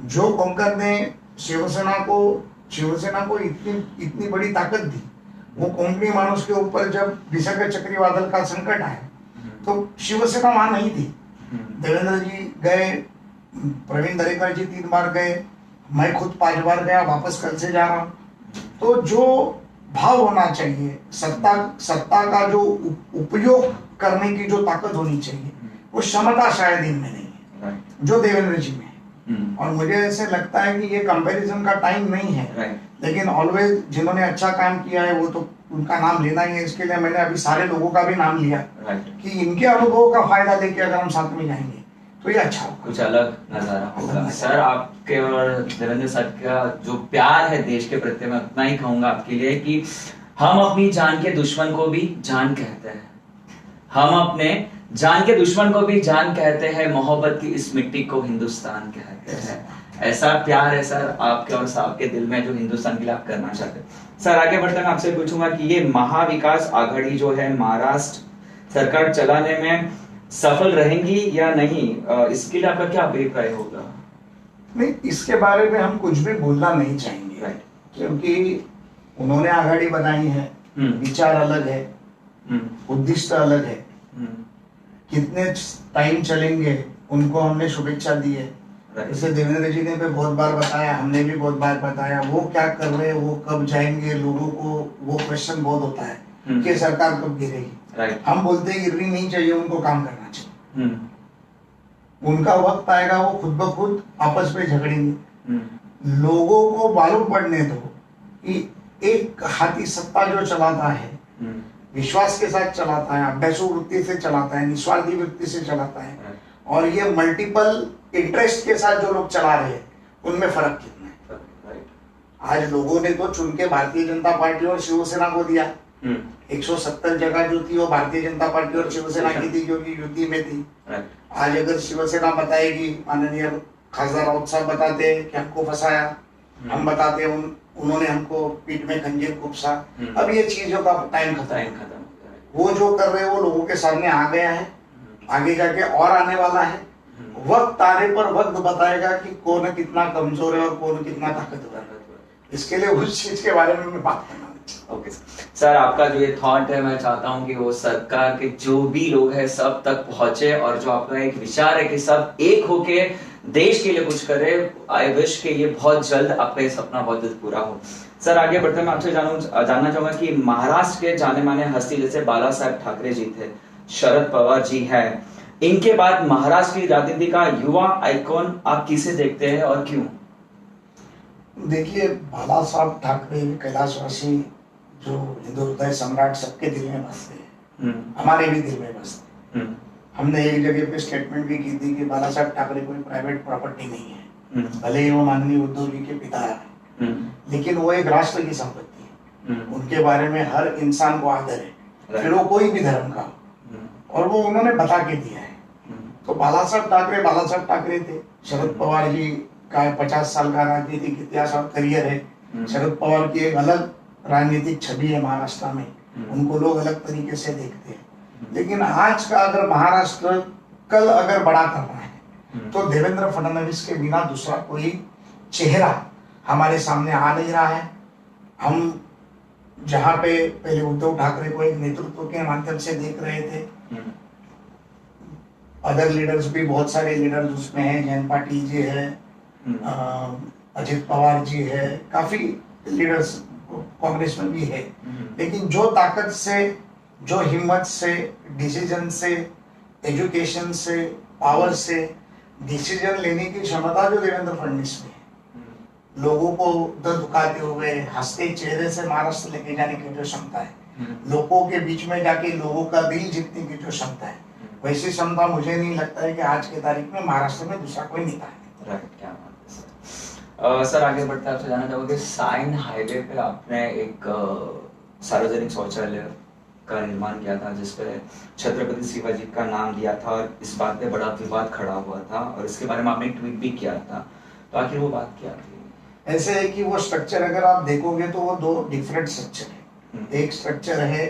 Speaker 3: जो कोंकण ने शिवसेना को इतनी बड़ी ताकत दी, वो कोंकणी मानुस के ऊपर जब विसर्ग चक्रवादल का संकट आया तो शिवसेना वहां नहीं थी। देवेंद्र जी गए, प्रवीण दरेकर जी 3 बार गए, मैं खुद 5 बार गया, वापस कल से जा रहा हूं। तो जो भाव होना चाहिए, सत्ता का जो उपयोग करने की जो ताकत होनी चाहिए, वो क्षमता शायद इनमें नहीं है जो देवेंद्र जी में है। और मुझे ऐसे लगता है कि ये कंपैरिजन का टाइम नहीं है, लेकिन ऑलवेज जिन्होंने अच्छा काम किया है वो तो उनका नाम लेना ही है। इसके लिए मैंने अभी सारे लोगों का भी नाम लिया कि इनके अनुभवों का फायदा लेके अगर हम साथ में जाएंगे तो ये अच्छा होगा,
Speaker 2: कुछ अलग नजारा होगा। सर आपके और देवेंद्र साहब का जो प्यार है देश के प्रति, मैं उतना ही कहूंगा आपके लिए कि हम अपनी जान के दुश्मन को भी जान कहते हैं, हम अपने जान के दुश्मन को भी जान कहते हैं, मोहब्बत की इस मिट्टी को हिंदुस्तान कहते हैं। ऐसा प्यार है सर आपके और साहब के दिल में जो हिंदुस्तान के लिए आप करना चाहते हैं। सर आगे बढ़ते मैं आपसे पूछूंगा कि ये महाविकास आघाड़ी जो है महाराष्ट्र सरकार चलाने में सफल रहेंगी या नहीं, इसके लिए आपका क्या अभिप्राय होगा?
Speaker 3: नहीं, इसके बारे में हम कुछ भी बोलना नहीं चाहेंगे, क्योंकि उन्होंने आघाड़ी बनाई है, विचार अलग है, उद्देश्य अलग है, कितने टाइम चलेंगे उनको हमने शुभेच्छा दी है। जैसे देवेंद्र जी ने भी बहुत बार बताया, हमने भी बहुत बार बताया, वो क्या कर रहे हैं, वो कब जाएंगे, लोगों को वो क्वेश्चन बहुत होता है कि सरकार कब गिरेगी। हम बोलते हैं गिरनी नहीं चाहिए, उनको काम करना चाहिए। उनका वक्त आएगा, वो खुद ब खुद आपस में झगड़ेंगे। लोगों को मालूम पड़ने दो कि एक हाथी सत्ता जो चलाता है, विश्वास के साथ चलाता है, अभ्यासु वृत्ति से चलाता है, निस्वार्थी वृत्ति से चलाता है, और ये मल्टीपल इंटरेस्ट के साथ जो लोग चला रहे हैं उनमें फर्क कितना है। आज लोगों ने तो चुन के भारतीय जनता पार्टी और शिवसेना को दिया। 170 जगह जो थी वो भारतीय जनता पार्टी और शिवसेना की थी, क्योंकि युति में थी। आज अगर शिवसेना बताएगी, माननीय खासदार राउत साहब बताते कि हमको फंसाया, हम बताते उन्होंने हमको पीठ में खंजीर कुपसा, अब ये चीजों का टाइम खत्म। वो जो कर रहे हैं वो लोगों के सामने आ गया है, आगे जाके और आने वाला है। वक्त आने पर वक्त बताएगा कि कौन कितना कमजोर है और कौन कितना ताकतवर है। इसके लिए उस चीज के बारे में मैं बात करना।
Speaker 2: ओके सर, आपका जो ये थॉट है, मैं चाहता हूँ कि वो सरकार के जो भी लोग हैं सब तक पहुंचे, और जो आपका एक विचार है कि सब एक होके देश के लिए कुछ करे, आई विश के लिए बहुत जल्द आपका ये सपना बहुत जल्द पूरा हो। सर आगे बढ़ते मैं आपसे जानना चाहूंगा कि महाराष्ट्र के जाने माने हस्ती जैसे बाला साहेब ठाकरे जी थे, शरद पवार जी हैं, इनके बाद महाराष्ट्र की राजनीति का युवा आइकॉन आप किसे देखते हैं और क्यों?
Speaker 3: देखिए, बाला साहब ठाकरे कैलाशवासी जो हिंदू हृदय सम्राट सबके दिल में बसते हैं, हमारे भी दिल में बसते हैं। हमने एक जगह पे स्टेटमेंट भी की थी कि बाला साहब ठाकरे कोई प्राइवेट प्रॉपर्टी नहीं है, भले ही वो माननीय उद्धव जी के पिता है, लेकिन वो एक राष्ट्र की संपत्ति है। उनके बारे में हर इंसान को आदर है, फिर वो कोई भी धर्म का, और वो उन्होंने बता के दिया है। तो बाला साहब ठाकरे थे। शरद पवार जी का 50 साल का राजनीतिक इतिहास और करियर है। शरद पवार की एक अलग राजनीतिक छवि है महाराष्ट्र में, उनको लोग अलग तरीके से देखते हैं। लेकिन आज का अगर महाराष्ट्र कल अगर बड़ा करना है तो देवेंद्र फडणवीस के बिना दूसरा कोई चेहरा हमारे सामने आ नहीं रहा है। हम जहाँ पे पहले उद्धव ठाकरे को एक नेतृत्व के माध्यम से देख रहे थे, अदर लीडर्स भी बहुत सारे लीडर्स उसमें हैं, जयंत पाटिल जी है, अजित पवार जी है, काफी लीडर्स कांग्रेस में भी है। लेकिन जो ताकत से, जो हिम्मत से, डिसीजन से, एजुकेशन से, पावर से डिसीजन लेने की क्षमता जो देवेंद्र फडणवीस में है, लोगों को दर्द दुखाते हुए हंसते चेहरे से महाराष्ट्र लेके जाने की जो क्षमता है, लोगों के बीच में जाके लोगों का दिल जीतने की जो क्षमता है, वैसी क्षमता मुझे नहीं लगता है कि आज के तारीख में महाराष्ट्र में दूसरा कोई नेता है।
Speaker 2: राइट, क्या बात है सर। सर आगे बढ़ते आपसे जानना चाहूंगा कि साइन हाईवे पे आपने एक सार्वजनिक शौचालय का निर्माण किया था जिसपे छत्रपति शिवाजी का नाम दिया था, और इस बात पे बड़ा विवाद खड़ा हुआ था, और इसके बारे में आपने एक ट्वीट भी किया था, तो आखिर वो बात क्या थी?
Speaker 3: ऐसे है कि वो स्ट्रक्चर अगर आप देखोगे तो वो दो डिफरेंट स्ट्रक्चर है। एक स्ट्रक्चर है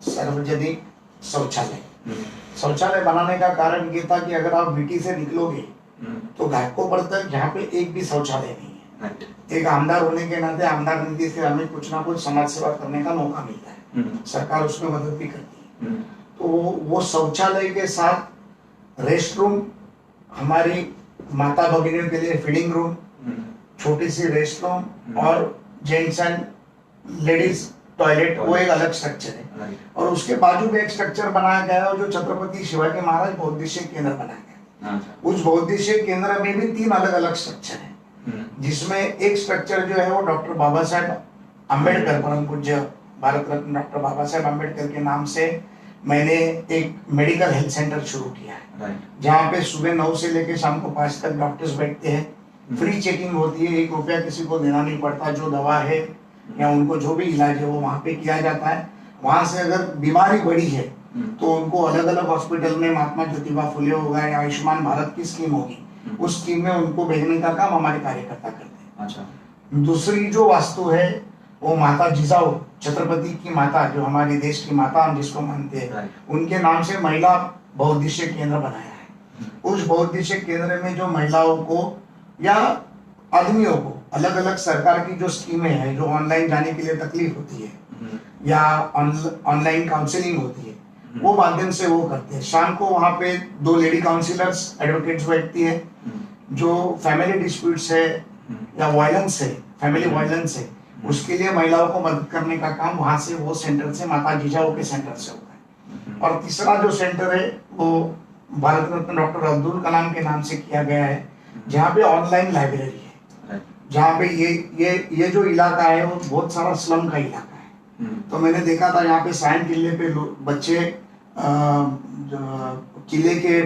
Speaker 3: सार्वजनिक शौचालय। शौचालय बनाने का कारण ये था कि अगर आप मिट्टी से निकलोगे तो घाटकों पर तक जहाँ पे एक भी शौचालय नहीं है। एक आमदार होने के नाते आमदार नीति से हमें कुछ ना कुछ समाज सेवा करने का मौका मिलता है, सरकार उसमें मदद भी करती है। तो वो शौचालय के साथ रेस्ट रूम, हमारी माता भगिनियों के लिए फीडिंग रूम, छोटी सी रेस्ट रूम और जेंट्स एंड लेडीज टॉयलेट, वो एक अलग स्ट्रक्चर है। और उसके बाजू में एक स्ट्रक्चर बनाया गया है जो छत्रपति शिवाजी महाराज बौद्धिश्य केंद्र बनाया गया। उस बौद्धिश्य केंद्र में भी 3 अलग अलग स्ट्रक्चर है, जिसमें एक स्ट्रक्चर जो है वो डॉक्टर बाबा साहेब अम्बेडकर, परम पूज्य भारत रत्न डॉक्टर बाबा साहेब अम्बेडकर के नाम से मैंने एक मेडिकल हेल्थ सेंटर शुरू किया है, जहाँ पे सुबह 9 से लेकर शाम को 5 तक डॉक्टर्स बैठते हैं। फ्री चेकिंग होती है, 1 रुपया किसी को देना नहीं पड़ता। जो दवा है या उनको जो भी इलाज है वो वहाँ पे किया जाता है। वहाँ से अगर बीमारी बढ़ी है तो उनको अलग अलग हॉस्पिटल में महात्मा ज्योतिबा फुले होगा या आयुष्मान भारत की स्कीम होगी, उस स्कीम में उनको भेजने का काम हमारे कार्यकर्ता करते हैं। अच्छा। दूसरी जो वास्तु है वो माता जिजाऊ, छत्रपति की माता, जो हमारे देश की माता हम जिसको मानते हैं, उनके नाम से महिला बौद्धिश्य केंद्र बनाया है। उस बौद्धिश्य केंद्र में जो महिलाओं को या आदमियों को अलग अलग सरकार की जो स्कीमें हैं, जो ऑनलाइन जाने के लिए तकलीफ होती है या ऑनलाइन काउंसलिंग होती है, वो माध्यम से वो करते हैं। शाम को वहाँ पे 2 लेडी काउंसिलर्स एडवोकेट्स बैठती है। जो फैमिली डिस्प्यूट्स है या वायलेंस है, फैमिली वायलेंस है, उसके लिए महिलाओं को मदद करने का काम वहाँ से, वो सेंटर से, माता जिजाऊ के सेंटर से होता है। और तीसरा जो सेंटर है वो भारत रत्न डॉक्टर अब्दुल कलाम के नाम से किया गया है, जहाँ पे ऑनलाइन लाइब्रेरी है, जहाँ पे ये जो इलाका है वो बहुत सारा स्लम का इलाका है। तो मैंने देखा था यहाँ पे सायन किले पे बच्चे किले के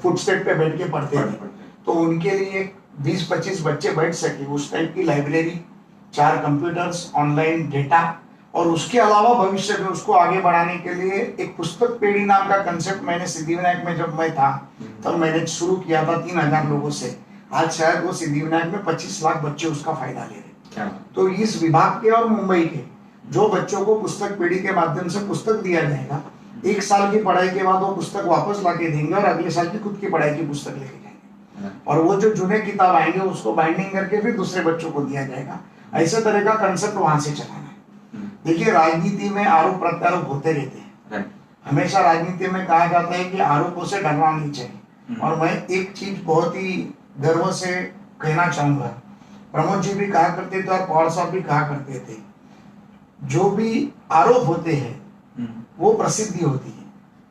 Speaker 3: फुटस्टेप पे बैठ के पढ़ते थे, तो उनके लिए 20-25 बच्चे बैठ सके उस टाइप की लाइब्रेरी, 4 कंप्यूटर्स, ऑनलाइन डेटा, और उसके अलावा भविष्य में उसको आगे बढ़ाने के लिए एक पुस्तक पेड़ी नाम का कंसेप्ट मैंने सिद्धिविनायक में जब मैं था तब मैंने शुरू किया था 3000 लोगों से। आज शायद वो सिद्धिविनायक में 25 लाख बच्चे उसका फायदा ले रहे। तो इस विभाग के और मुंबई के जो बच्चों को पुस्तक पेड़ी के माध्यम से पुस्तक दिया जाएगा, 1 साल की पढ़ाई के बाद वो पुस्तक वापस ला के देंगे और अगले साल की खुद की पढ़ाई की पुस्तक लेके जाएंगे, और वो जो जुने किताब आएंगे उसको बाइंडिंग करके फिर दूसरे बच्चों को दिया जाएगा। ऐसे तरह का कंसेप्ट वहां से चलाना है। देखिए, राजनीति में आरोप प्रत्यारोप होते रहते हैं। हमेशा राजनीति में कहा जाता है कि आरोपों से डरना नहीं चाहिए, और मैं एक चीज बहुत ही गर्व से कहना चाहूंगा, प्रमोद जी भी कहा करते थे और पवार साहब भी कहा करते थे, जो भी आरोप होते हैं वो प्रसिद्धि होती है,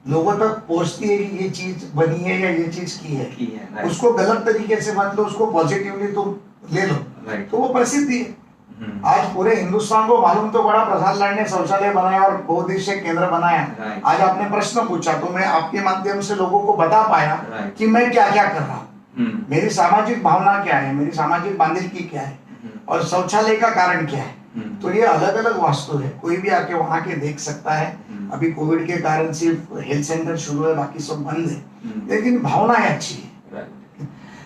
Speaker 3: लोगों तक पहुंचती है कि ये चीज बनी है या ये चीज की है, उसको गलत तरीके से मत लो, उसको पॉजिटिवली तो ले लो, तो वो प्रसिद्धि है। आज पूरे हिंदुस्तान को मालूम तो बड़ा प्रसाद लाड ने शौचालय बनाया और बहुउद्देशीय केंद्र बनाया। आज आपने प्रश्न पूछा तो मैं आपके माध्यम से लोगों को बता पाया कि मैं क्या क्या कर रहा हूँ, मेरी सामाजिक भावना क्या है, मेरी सामाजिक बांधिलकी क्या है, और शौचालय का कारण क्या है। तो ये अलग अलग वास्तु है, कोई भी आके वहां के देख सकता है। अभी कोविड के कारण सिर्फ हेल्थ सेंटर शुरू है, बाकी सब बंद है, लेकिन भावनाएं अच्छी है।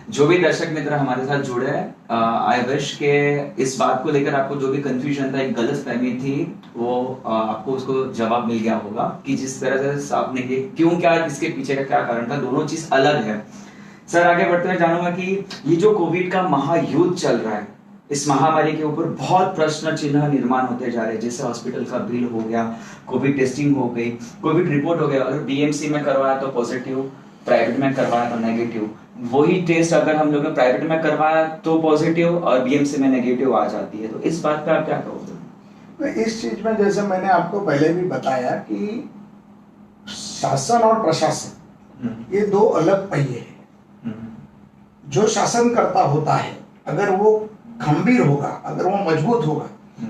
Speaker 2: जो भी दर्शक मित्र हमारे साथ जुड़े हैं, आई विश के इस बात को लेकर आपको जो भी कंफ्यूजन था, एक गलत फहमी थी, वो आपको उसको जवाब मिल गया होगा कि जिस तरह से आपने ये क्यों, क्या इसके पीछे का क्या कारण था, दोनों चीज अलग है। सर, आगे बढ़ते हुए जानूंगा कि ये जो कोविड का महायुद्ध चल रहा है, इस महामारी के ऊपर बहुत प्रश्न चिन्ह निर्माण होते जा रहे हैं। जैसे हॉस्पिटल का बिल हो गया, कोविड टेस्टिंग हो गई, कोविड रिपोर्ट हो गया, अगर बीएमसी में करवाया तो पॉजिटिव, प्राइवेट में करवाया तो नेगेटिव, वही टेस्ट अगर हम लोग प्राइवेट में करवाया तो पॉजिटिव और बीएमसी में नेगेटिव आ जाती है। तो इस बात पे आप क्या कहोगे?
Speaker 3: इस चीज में जैसे मैंने आपको पहले भी बताया कि शासन और प्रशासन ये दो अलग पहिए हैं। जो शासन करता होता है अगर वो खंभीर होगा, अगर वो मजबूत होगा,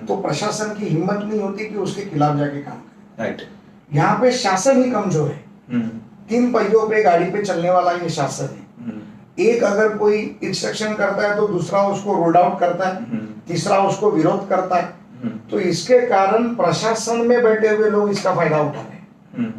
Speaker 3: तो प्रशासन की हिम्मत नहीं होती कि उसके खिलाफ जाके काम करे।
Speaker 2: राइट।
Speaker 3: यहाँ पे शासन ही कमजोर है। 3 पहियों पे गाड़ी पे चलने वाला ये शासन है। एक अगर कोई इंस्ट्रक्शन करता है तो दूसरा उसको रोल आउट करता है, तीसरा उसको विरोध करता है। तो इसके कारण प्रशासन में बैठे हुए लोग इसका फायदा उठा रहे हैं।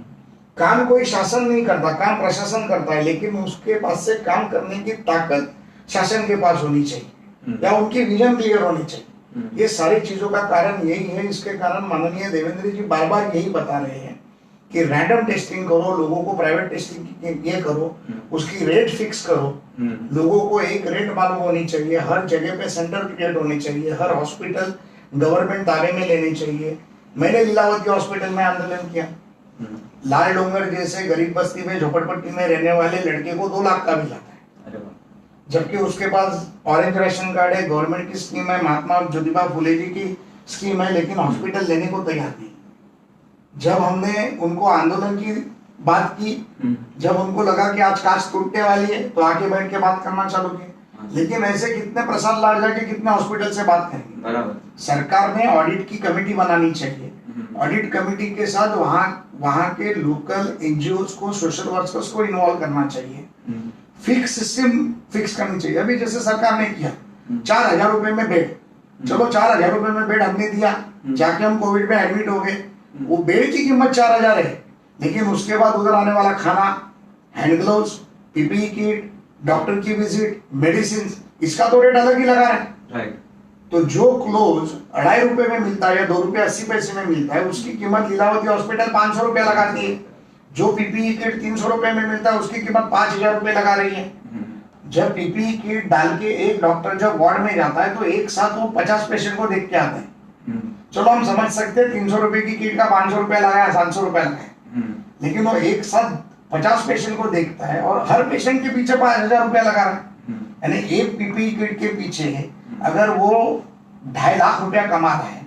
Speaker 3: काम कोई शासन नहीं करता, काम प्रशासन करता है, लेकिन उसके पास से काम करने की ताकत शासन के पास होनी चाहिए या उनकी विजन क्लियर होनी चाहिए। ये सारी चीजों का कारण यही है। इसके कारण माननीय देवेंद्र जी बार बार यही बता रहे हैं कि रैंडम टेस्टिंग करो, लोगों को प्राइवेट टेस्टिंग ये करो, उसकी रेट फिक्स करो, लोगों को एक रेट मालूम होनी चाहिए, हर जगह पे सेंटर क्रिएट होने चाहिए, हर हॉस्पिटल गवर्नमेंट दावे में लेनी चाहिए। मैंने लीलावती हॉस्पिटल में आंदोलन किया, लाल डोंगर जैसे गरीब बस्ती में झोपड़पट्टी में रहने वाले लड़के को 2 लाख का बिल आता है, जबकि उसके पास ऑरेंज राशन कार्ड है, गवर्नमेंट की स्कीम है, महात्मा ज्योतिबा फुले जी की स्कीम है, लेकिन हॉस्पिटल लेने को तैयार नहीं। जब हमने उनको आंदोलन की बात की, जब उनको लगा कि आज कांच टूटने वाली है, तो आके बैठ के बात करना चालू की। लेकिन ऐसे कितने प्रसाद लाड जाके कितने हॉस्पिटल से बात करेंगे। सरकार ने ऑडिट की कमेटी बनानी चाहिए। ऑडिट कमेटी के साथ वहां के लोकल एनजीओज को, सोशल वर्कर्स को इन्वॉल्व करना चाहिए। फिक्स सिस्टम फिक्स करनी चाहिए। अभी जैसे सरकार ने किया 4000 रुपए में बेड, चलो 4000 रुपए में बेड हमने दिया, जाके हम कोविड में एडमिट हो गए, वो बेड की कीमत 4000 है, लेकिन उसके बाद उधर आने वाला खाना, hand gloves, PPE kit, doctor की विजिट, मेडिसिन, इसका तो रेट अलग ही लगा रहे हैं।
Speaker 2: राइट।
Speaker 3: तो जो क्लोज 2.5 रुपए में मिलता है या 2 रुपए 80 पैसे में मिलता है, उसकी कीमत लीलावती हॉस्पिटल 500 रुपए लगाती है। जो पीपीई किट 300 रुपए में मिलता है, उसकी कीमत 5000 रुपए लगा रही है। जब पीपीई किट डाल के एक डॉक्टर जब वार्ड में जाता है तो एक साथ वो 50 पेशेंट को देख के आता है। चलो हम समझ सकते हैं 300 रुपए की किट का 500 रुपए लगाया, 700 रुपए लगाया, लेकिन वो एक साथ 50 पेशेंट को देखता है और हर पेशेंट के पीछे 5000 रुपए लगा रहा है। यानी एक पीपीई किट के पीछे अगर वो 2.5 लाख रुपया कमा रहा है,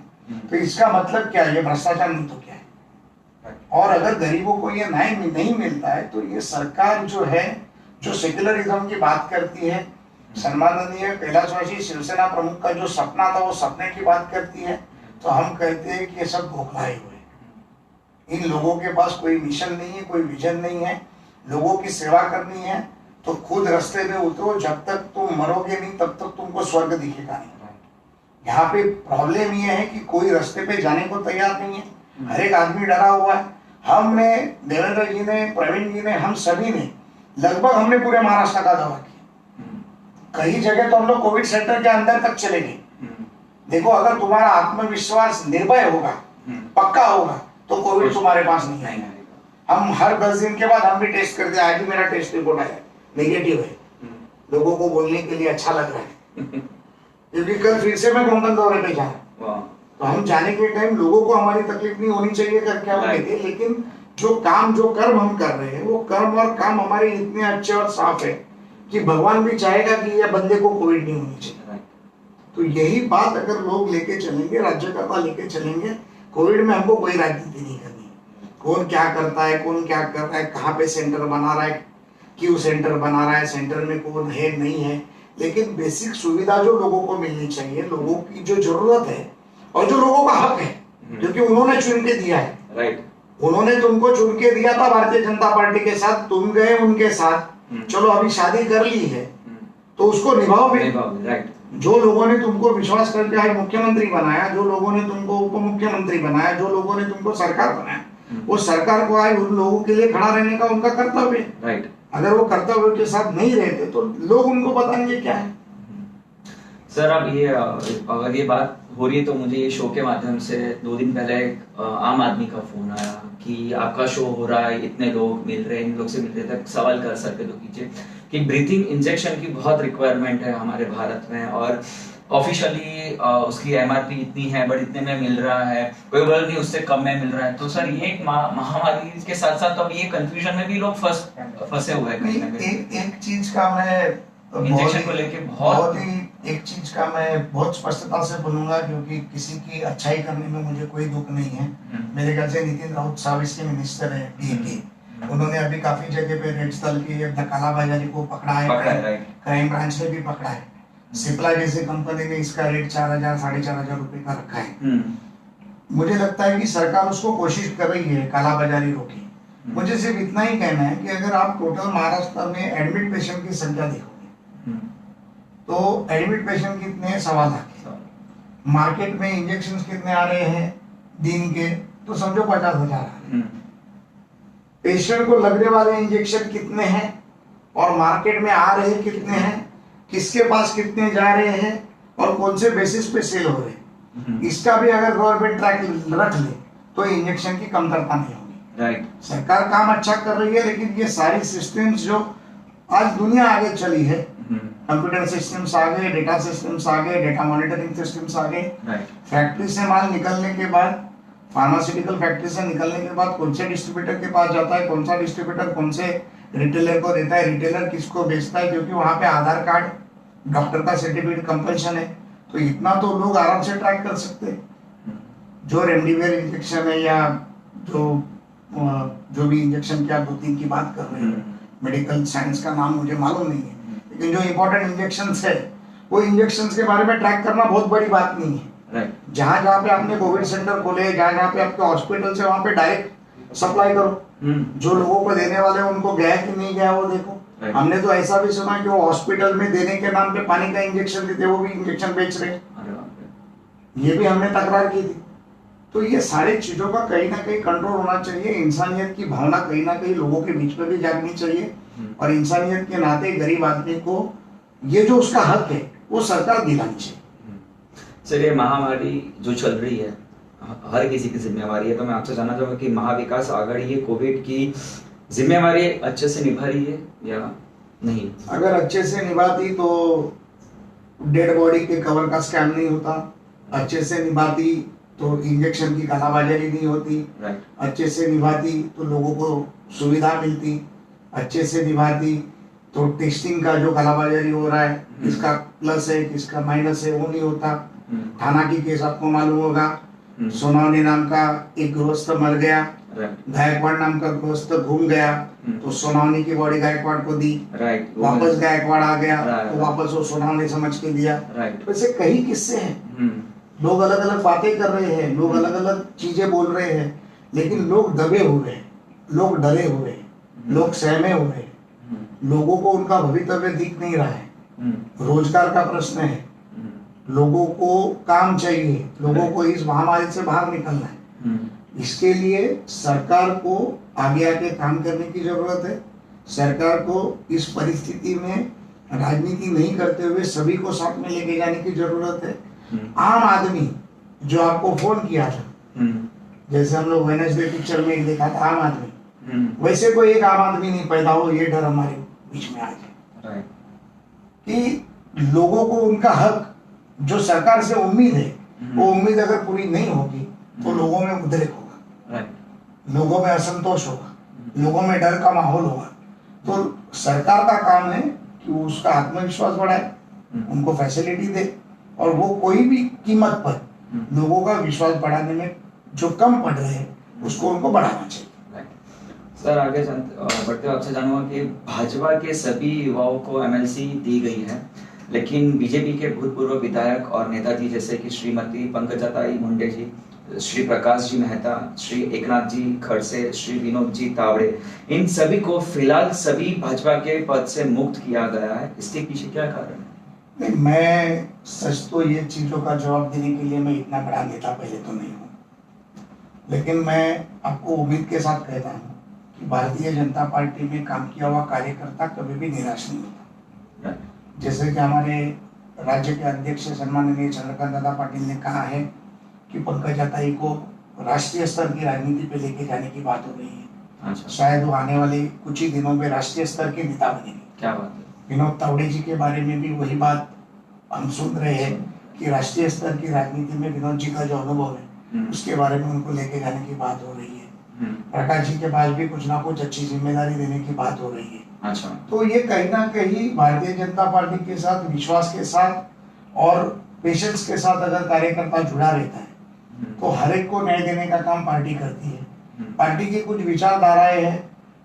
Speaker 3: तो इसका मतलब क्या है? ये भ्रष्टाचार नहीं तो क्या है? और अगर गरीबों को ये नहीं मिलता है, तो ये सरकार जो है, जो सेक्युलरिज्म की बात करती है, सम्माननीय कैलाशवासी शिवसेना प्रमुख का जो सपना था, वो सपने की बात करती है, तो हम कहते हैं कि ये सब बौखलाए हुए हैं। इन लोगों के पास कोई मिशन नहीं है, कोई विजन नहीं है। लोगों की सेवा करनी है तो खुद रास्ते में उतरो, जब तक तुम मरोगे नहीं तब तक तुमको स्वर्ग दिखेगा नहीं। यहाँ पे प्रॉब्लम ये है कि कोई रास्ते पे जाने को तैयार नहीं है, हर एक आदमी डरा हुआ है। हमने, देवेंद्र जी ने, प्रवीण जी ने, हम सभी ने लगभग हमने पूरे महाराष्ट्र का दौरा किया। कई जगह तो हम लोग कोविड सेंटर के अंदर तक चले गए। देखो, अगर तुम्हारा आत्मविश्वास निर्भय होगा, पक्का होगा, तो कोविड तुम्हारे पास नहीं आएगा। हम हर 10 दिन के बाद हम भी टेस्ट करते हैं। आज ही मेरा टेस्ट रिपोर्ट आया, नेगेटिव है। लोगों को बोलने के लिए अच्छा लग रहा है क्योंकि कल फिर से मैं कोंकण दौरे पे जा रहा हूं। तो हम जाने के टाइम लोगों को हमारी तकलीफ नहीं होनी चाहिए करके हम गए थे, लेकिन जो कर्म हम कर रहे हैं वो कर्म और काम हमारे इतने अच्छे और साफ है कि भगवान भी चाहेगा कि ये बंदे को कोविड नहीं होनी चाहिए। तो यही बात अगर लोग लेके चलेंगे, राज्यकर्ता लेके चलेंगे, कोविड में हमको कोई राजनीति नहीं करनी। कौन क्या करता है, कौन क्या कर रहा है, कहाँ पे सेंटर बना रहा है, क्यों सेंटर बना रहा है, सेंटर में कौन है नहीं है, लेकिन बेसिक सुविधा जो लोगों को मिलनी चाहिए, लोगों की जो जरूरत है और जो लोगों का हक है, क्योंकि उन्होंने चुन के दिया है। राइट, उन्होंने तुमको चुन के दिया था भारतीय जनता पार्टी के साथ, तुम गए उनके साथ। चलो अभी शादी कर ली है तो उसको निभाओ भी। राइट, जो लोगों ने तुमको विश्वास करके आज मुख्यमंत्री बनाया, जो लोगों ने तुमको उप मुख्यमंत्री बनाया, जो लोगों ने तुमको सरकार बनाया, वो सरकार को आज उन लोगों के लिए खड़ा रहने का उनका कर्तव्य है। राइट, अगर वो कर्तव्य के साथ नहीं रहते तो लोग उनको बताएंगे क्या है।
Speaker 2: सर, अब ये अगर ये बात हो रही है तो मुझे ये शो के माध्यम से 2 दिन पहले एक आम आदमी का फोन आया कि आपका शो हो रहा है, इतने लोग मिल रहे हैं, इन लोग से मिल रहे थे, सवाल कर सकते तो कीजिए कि ब्रीथिंग इंजेक्शन की बहुत रिक्वायरमेंट है हमारे भारत में और ऑफिशियली उसकी एमआरपी इतनी है बट इतने में मिल रहा है, कोई बोल नहीं उससे कम में मिल रहा है। तो सर ये एक महामारी के साथ साथ अब ये कंफ्यूजन में भी लोग फंसे हुए हैं।
Speaker 3: एक चीज का मैं
Speaker 2: इंजेक्शन को लेके बहुत
Speaker 3: ही एक चीज का मैं बहुत स्पष्टता से बोलूंगा, क्योंकि किसी की अच्छाई करने में मुझे कोई दुख नहीं है। मेरे ख्याल से नितिन राउत साहब इसके मिनिस्टर है डीएके, उन्होंने अभी काफी जगह पे रेड स्थल की कालाबाजारी को पकड़ा है, क्राइम ब्रांच ने भी पकड़ा है। सिप्ला जैसे कंपनी ने इसका रेट 4,000 4,500 रुपए का रखा है। मुझे लगता है कि सरकार उसको कोशिश कर रही है कालाबाजारी रोकी। मुझे सिर्फ इतना ही कहना है कि अगर आप टोटल महाराष्ट्र में एडमिट पेशेंट की संख्या देखोगे तो एडमिट पेशेंट कितने हैं, 1.25 लाख। मार्केट में इंजेक्शन कितने आ रहे हैं दिन के, तो समझो 50,000। पेशेंट को लगने वाले इंजेक्शन कितने हैं और मार्केट में आ रहे कितने हैं, किसके पास कितने जा रहे हैं और कौन से बेसिस पे सेल हो रहे हैं, इसका भी अगर गवर्नमेंट ट्रैक रख ले तो इंजेक्शन की कमतरता नहीं होगी। राइट, सरकार काम अच्छा कर रही है, लेकिन ये सारी सिस्टम्स जो आज दुनिया आगे चली है, कंप्यूटर सिस्टम्स आ गए, डेटा सिस्टम्स आ गए, डेटा मॉनिटरिंग सिस्टम्स आ गए। फैक्ट्री से माल निकलने के बाद, फार्मास्यूटिकल फैक्ट्री से निकलने के बाद कौन से डिस्ट्रीब्यूटर के पास जाता है, कौन सा डिस्ट्रीब्यूटर कौन से रिटेलर को देता है, रिटेलर किसको बेचता है, क्योंकि वहां पे आधार कार्ड, डॉक्टर का सर्टिफिकेट कंपल्शन है। तो इतना तो लोग आराम से ट्रैक कर सकते हैं। जो रेमडेसिविर इंजेक्शन है या जो भी इंजेक्शन की आप 2-3 की बात कर रहे हैं, मेडिकल साइंस का नाम मुझे मालूम नहीं है, लेकिन जो इंपॉर्टेंट इंजेक्शंस है वो इंजेक्शंस के बारे में ट्रैक करना बहुत बड़ी बात नहीं है। जहां जहां पे आपने कोविड सेंटर खोले, जहां जहां पे आपके हॉस्पिटल से, वहां पे डायरेक्ट सप्लाई करो। जो लोगों को देने वाले उनको गया कि नहीं गया वो देखो। हमने तो ऐसा भी सुना कि वो हॉस्पिटल में देने के नाम पे पानी का इंजेक्शन देते, वो भी इंजेक्शन बेच रहे, ये भी हमने तकरार की थी। तो ये सारी चीजों का कहीं ना कहीं कंट्रोल होना चाहिए। इंसानियत की भावना कहीं ना कहीं लोगों के बीच में भी जागनी चाहिए और इंसानियत के नाते गरीब आदमी को ये जो उसका हक है वो सरकार दिलानी चाहिए।
Speaker 2: सर, ये महामारी जो चल रही है हर किसी की जिम्मेवारी है, तो मैं आपसे जानना चाहूंगा कि महाविकास आघाड़ी ये कोविड की जिम्मेवारी अच्छे से निभा रही है या नहीं?
Speaker 3: अगर अच्छे से निभाती तो डेड बॉडी के कवर का स्कैम नहीं होता, अच्छे से निभाती तो इंजेक्शन की कालाबाजारी नहीं होती, अच्छे से निभाती तो लोगों को सुविधा मिलती, अच्छे से निभाती तो टेस्टिंग का जो कालाबाजारी हो रहा है, किसका प्लस है किसका माइनस है वो नहीं होता। थाना की केस आपको मालूम होगा, सोनावनी नाम का एक गृहस्थ मर गया, गायकवाड़ नाम का गृहस्थ घूम गया, तो सोनावनी की बॉडी गायकवाड़ को दी, वापस गायकवाड़ आ गया तो वापस वो सोनावनी समझ के दिया। वैसे कई किस्से हैं लोग अलग अलग बातें कर रहे हैं, लोग अलग अलग चीजें बोल रहे हैं, लेकिन लोग दबे हुए हैं, लोग डरे हुए हैं, लोग सहमे हुए हैं, लोगों को उनका भवितव्य दिख नहीं रहा है, रोजगार का प्रश्न है, लोगों को काम चाहिए, लोगों को इस महामारी से बाहर निकलना है। इसके लिए सरकार को आगे आके काम करने की जरूरत है। सरकार को इस परिस्थिति में राजनीति नहीं करते हुए सभी को साथ में लेके जाने की जरूरत है। आम आदमी जो आपको फोन किया था, जैसे हम लोग वेडनेसडे पिक्चर में एक देखा था आम आदमी, वैसे कोई एक आम आदमी नहीं पैदा हो, ये डर हमारे बीच में आ जाए कि लोगों को उनका हक जो सरकार से उम्मीद है, वो उम्मीद अगर पूरी नहीं होगी तो लोगों में उद्रेक होगा, लोगों में असंतोष होगा, लोगों में डर का माहौल होगा। तो सरकार का काम है कि वो उसका आत्मविश्वास बढ़ाए, उनको फैसिलिटी दे, और वो कोई भी कीमत पर लोगों का विश्वास बढ़ाने में जो कम पड़ रहे हैं उसको उनको बढ़ाना चाहिए।
Speaker 2: सर आगे बढ़ते हुए आपसे जानूंगा कि भाजपा के सभी युवाओं को एमएलसी दी गई है, लेकिन बीजेपी के भूतपूर्व विधायक और नेताजी जैसे कि श्रीमती पंकजाताई मुंडे जी, श्री प्रकाश जी मेहता, श्री एकनाथ जी खड़से, श्री विनोद जी तावड़े, इन सभी को फिलहाल सभी भाजपा के पद से मुक्त किया गया है। इसके पीछे क्या कारण है?
Speaker 3: नहीं, मैं सच तो ये चीजों का जवाब देने के लिए मैं इतना बड़ा नेता पहले तो नहीं हूँ, लेकिन मैं आपको उम्मीद के साथ कहता हूँ कि भारतीय जनता पार्टी में काम किया हुआ कार्यकर्ता कभी भी निराश नहीं होता। जैसे कि हमारे राज्य के अध्यक्ष सम्माननीय चंद्रकांत दादा पाटिल ने कहा है कि पंकजाताई को राष्ट्रीय स्तर की राजनीति पे लेके जाने की बात हो रही है।
Speaker 2: अच्छा।
Speaker 3: शायद वो आने वाले कुछ ही दिनों में राष्ट्रीय स्तर के नेता बनेंगे।
Speaker 2: क्या बात है।
Speaker 3: विनोद तावड़े जी के बारे में भी वही बात हम सुन रहे हैं कि राष्ट्रीय स्तर की राजनीति में विनोद जी का जो अनुभव है उसके बारे में उनको लेके जाने की बात हो रही है। प्रकाश जी के पास भी कुछ ना कुछ अच्छी जिम्मेदारी देने की बात हो रही है।
Speaker 2: अच्छा।
Speaker 3: तो ये कहीं ना कहीं भारतीय जनता पार्टी के साथ विश्वास के साथ और पेशेंस के साथ अगर कार्यकर्ता जुड़ा रहता है तो हर एक को न्याय देने का काम पार्टी करती है। पार्टी की कुछ विचारधाराएं हैं,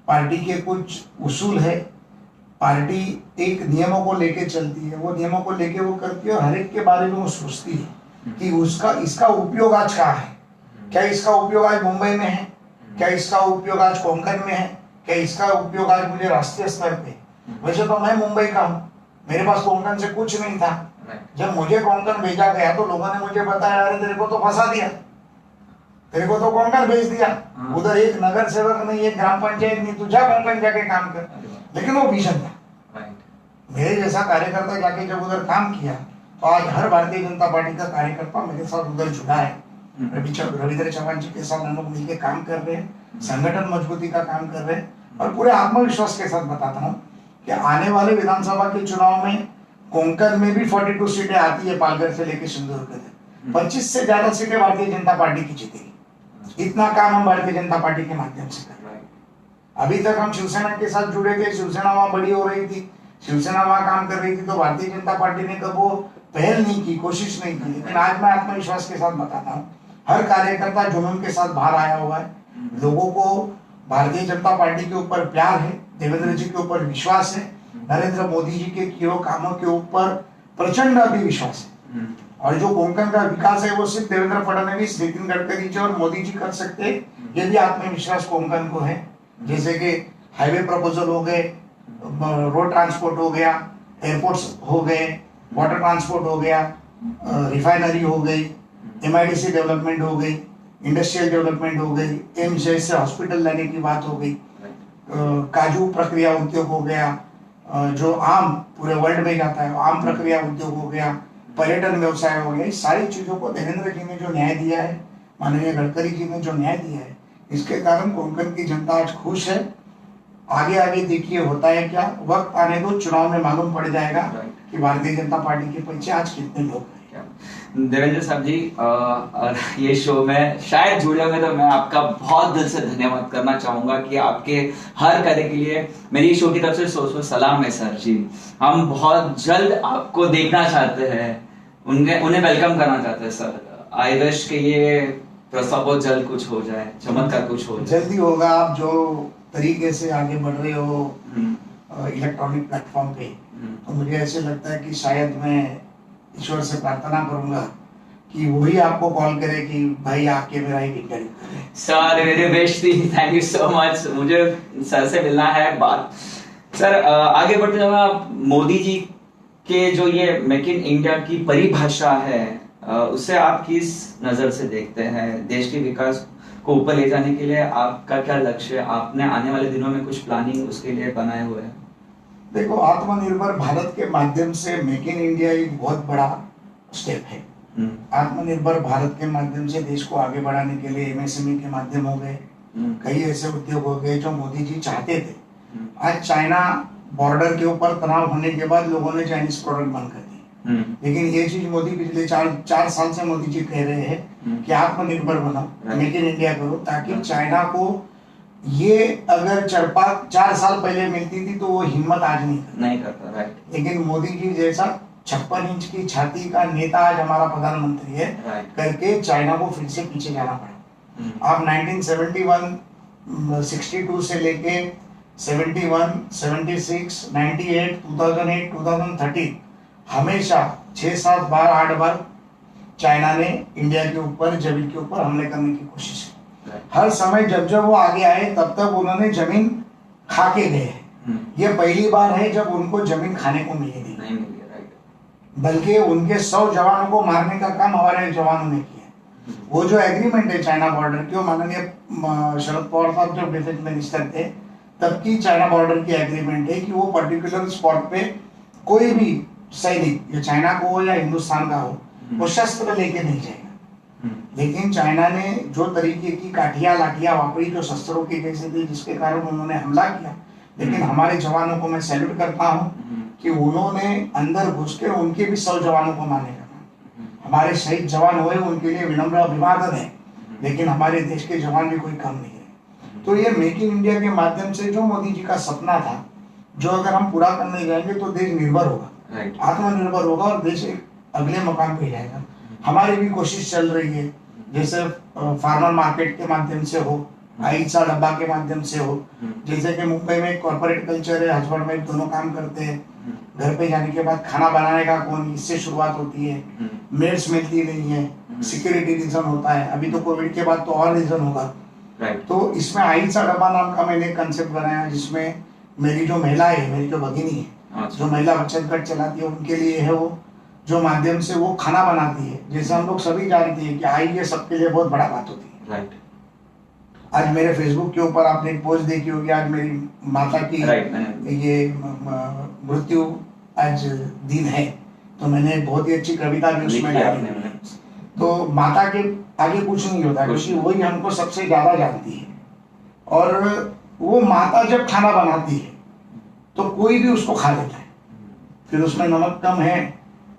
Speaker 3: पार्टी के कुछ उसूल है, पार्टी एक नियमों को लेके चलती है, वो नियमों को लेके वो करती है और हर एक के बारे में वो सोचती है कि उसका इसका उपयोग आज कहाँ है, क्या इसका उपयोग आज मुंबई में है, क्या इसका उपयोग आज कोंकण में है, क्या इसका उपयोग आज मुझे राष्ट्रीय स्तर पे। वैसे तो मैं मुंबई का हूँ, मेरे पास कोंकण से कुछ नहीं था। जब मुझे कोंकण भेजा गया तो लोगों ने मुझे बताया, अरे तेरे को तो फंसा दिया, तेरे को तो कोंकण भेज दिया, उधर एक नगर सेवक नहीं, एक ग्राम पंचायत नहीं, तू जा कोंकण जाके काम कर। लेकिन वो विजन था। मेरे जैसा कार्यकर्ता जाके जब उधर काम किया तो आज हर भारतीय जनता पार्टी का कार्यकर्ता मेरे साथ उधर जुड़ा है। रविंद्र चौहान जी के साथ हम लोग मिलकर काम कर रहे हैं, संगठन मजबूती का काम कर रहे हैं और पूरे आत्मविश्वास के साथ बताता हूँ कि आने वाले विधानसभा के चुनाव में कोंकण में भी 42 सीटें आती है, पालघर से लेकर सिंदूर तक 25 से ज्यादा सीटें भारतीय जनता पार्टी की जीतेगी। इतना काम हम भारतीय जनता पार्टी के माध्यम से कर रहे हैं। अभी तक हम शिवसेना के साथ जुड़े थे, शिवसेना वहां बड़ी हो रही थी, शिवसेना वहां काम कर रही थी, तो भारतीय जनता पार्टी ने कब वो पहल नहीं की, कोशिश नहीं की। लेकिन आज मैं आत्मविश्वास के साथ बताता हूँ, हर कार्यकर्ता जुनून के साथ बाहर आया हुआ है। लोगों को भारतीय जनता पार्टी के ऊपर प्यार है, देवेंद्र जी के ऊपर विश्वास है, नरेंद्र मोदी जी के किए कामों के ऊपर प्रचंड अभिविश्वास है। और जो कोंकण का विकास है वो सिर्फ देवेंद्र फडणवीस, नितिन गडकरी जी और मोदी जी कर सकते हैं, ये भी आत्मविश्वास कोंकण को है। जैसे कि हाईवे प्रपोजल हो गए, रोड ट्रांसपोर्ट हो गया, एयरपोर्ट्स हो गए, वाटर ट्रांसपोर्ट हो गया, रिफाइनरी हो गई, MIDC डेवलपमेंट हो गई, इंडस्ट्रियल डेवलपमेंट हो गई, एम्स जैसे हॉस्पिटल लाने की बात हो गई, काजू प्रक्रिया उद्योग हो गया, जो आम पूरे वर्ल्ड में जाता है, आम प्रक्रिया उद्योग हो गया, पर्यटन व्यवसाय हो गया। इस सारी चीजों को देवेंद्र जी ने जो न्याय दिया है, माननीय गडकरी जी ने जो न्याय दिया है, इसके कारण कोंकण की जनता आज खुश है। आगे आगे देखिए होता है क्या, वक्त आने दो, चुनाव में मालूम पड़ जाएगा कि भारतीय जनता पार्टी के पीछे आज कितने लोग हैं।
Speaker 2: देवेंद्र साहब जी, ये शो में शायद जुड़े होंगे तो मैं आपका बहुत दिल से धन्यवाद करना चाहूंगा कि आपके हर कार्य के लिए मेरी शो की तरफ से सौ सलाम है सर जी। हम बहुत जल्द आपको देखना चाहते हैं, उन्हें वेलकम करना चाहते हैं सर। आई विश कि ये प्रस्ताव बहुत जल्द कुछ हो जाए, चमत्कार कुछ हो जाए।
Speaker 3: जल्दी होगा। आप जो तरीके से आगे बढ़ रहे हो इलेक्ट्रॉनिक प्लेटफॉर्म पे, तो मुझे ऐसे लगता है कि शायद मैं ईश्वर से प्रार्थना करूंगा कि वही आपको कॉल करे कि भाई आके मेरा एक इंटरव्यू करें।
Speaker 2: सर मेरे bestie, thank you so much, मुझे सर से मिलना है बात। सर आगे बढ़ते जाओ, आप मोदी जी के जो ये मेक इन इंडिया की परिभाषा है उससे आप किस नजर से देखते हैं? देश के विकास को ऊपर ले जाने के लिए आपका क्या लक्ष्य है? आपने आने वाले दिनों में कुछ प्लानिंग उसके लिए बनाए हुए हैं?
Speaker 3: देखो, आत्मनिर्भर भारत के माध्यम से मेक इन इंडिया एक बहुत बड़ा स्टेप है। आत्मनिर्भर भारत के माध्यम से देश को आगे बढ़ाने के लिए एमएसएमई के माध्यम हो गए, कई ऐसे उद्योग हो गए जो मोदी जी चाहते थे। आज चाइना बॉर्डर के ऊपर तनाव होने के बाद लोगों ने चाइनीज प्रोडक्ट बंद कर दिए, लेकिन ये चीज मोदी पिछले चार साल से मोदी जी कह रहे हैं कि आत्मनिर्भर बनाओ, मेक इन इंडिया करो, ताकि चाइना को ये अगर 4 साल पहले मिलती थी तो वो हिम्मत आज नहीं करता।
Speaker 2: राइट।
Speaker 3: लेकिन मोदी जी जैसा 56 इंच की छाती का नेता आज हमारा प्रधानमंत्री है, करके चाइना को फिर से पीछे जाना पड़ा। आप 1971 62 से लेके 71, 76, 98, 2008, 2013 हमेशा 6, 7 बार 8 बार चाइना ने इंडिया के ऊपर, जमीन के ऊपर हमले करने की कोशिश की। हर समय जब वो आगे आए तब तक उन्होंने जमीन खा के गए। ये पहली बार है जब उनको जमीन खाने को मिली नहीं, बल्कि उनके 100 जवानों को मारने का काम हमारे जवानों ने किया। वो जो एग्रीमेंट है चाइना बॉर्डर की, माननीय शरद पवार साहब जब डिफेंस मिनिस्टर थे तब की चाइना बॉर्डर की एग्रीमेंट है कि वो पर्टिकुलर स्पॉट पे कोई भी सैनिक, या चाइना को हो या हिंदुस्तान का हो, वो शस्त्र लेके नहीं जाएगा। लेकिन चाइना ने जो तरीके की काठिया लाठियां वापरी जो शस्त्रों की जैसे थी, जिसके कारण उन्होंने हमला किया, लेकिन हमारे जवानों को मैं सैल्यूट करता हूं कि उन्होंने अंदर घुस के उनके भी 100 जवानों को मारने का, हमारे शहीद जवान हुए उनके लिए विनम्र अभिवादन है, लेकिन हमारे देश के जवान भी कोई कम नहीं है। तो ये मेक इन इंडिया के माध्यम से जो मोदी जी का सपना था, जो अगर हम पूरा करने जाएंगे तो देश निर्भर होगा, आत्मनिर्भर होगा और देश एक अगले मकाम पे जाएगा। हमारी भी कोशिश चल रही है, जैसे फार्मर मार्केट के माध्यम से हो, आईसा डब्बा के माध्यम से हो, जैसे कि मुंबई में कॉर्पोरेट कल्चर है, हस्बैंड वाइफ दोनों काम करते हैं, घर पे जाने के बाद खाना बनाने का कौन, इससे शुरुआत होती है। मेड्स मिलती नहीं है, सिक्योरिटी रीजन होता है, अभी तो कोविड के बाद तो और रीजन होगा। तो इसमें आईसा डब्बा नाम का मैंने कंसेप्ट बनाया, जिसमें मेरी जो महिला है, मेरी जो भगिनी है, जो महिला बचत गट चलाती है, उनके लिए है वो, जो माध्यम से वो खाना बनाती है। जैसे हम लोग सभी जानते हैं कि आई ये सबके लिए बहुत बड़ा बात होती है। आज मेरे फेसबुक के ऊपर आपने एक पोस्ट देखी होगी, आज मेरी माता की ये मृत्यु आज दिन है, तो मैंने बहुत ही अच्छी कविता भी उसमें डाली। तो माता के आगे कुछ नहीं होता, क्योंकि वही हमको सबसे ज्यादा जानती है। और वो माता जब खाना बनाती है तो कोई भी उसको खा लेता है, फिर उसमें नमक कम है,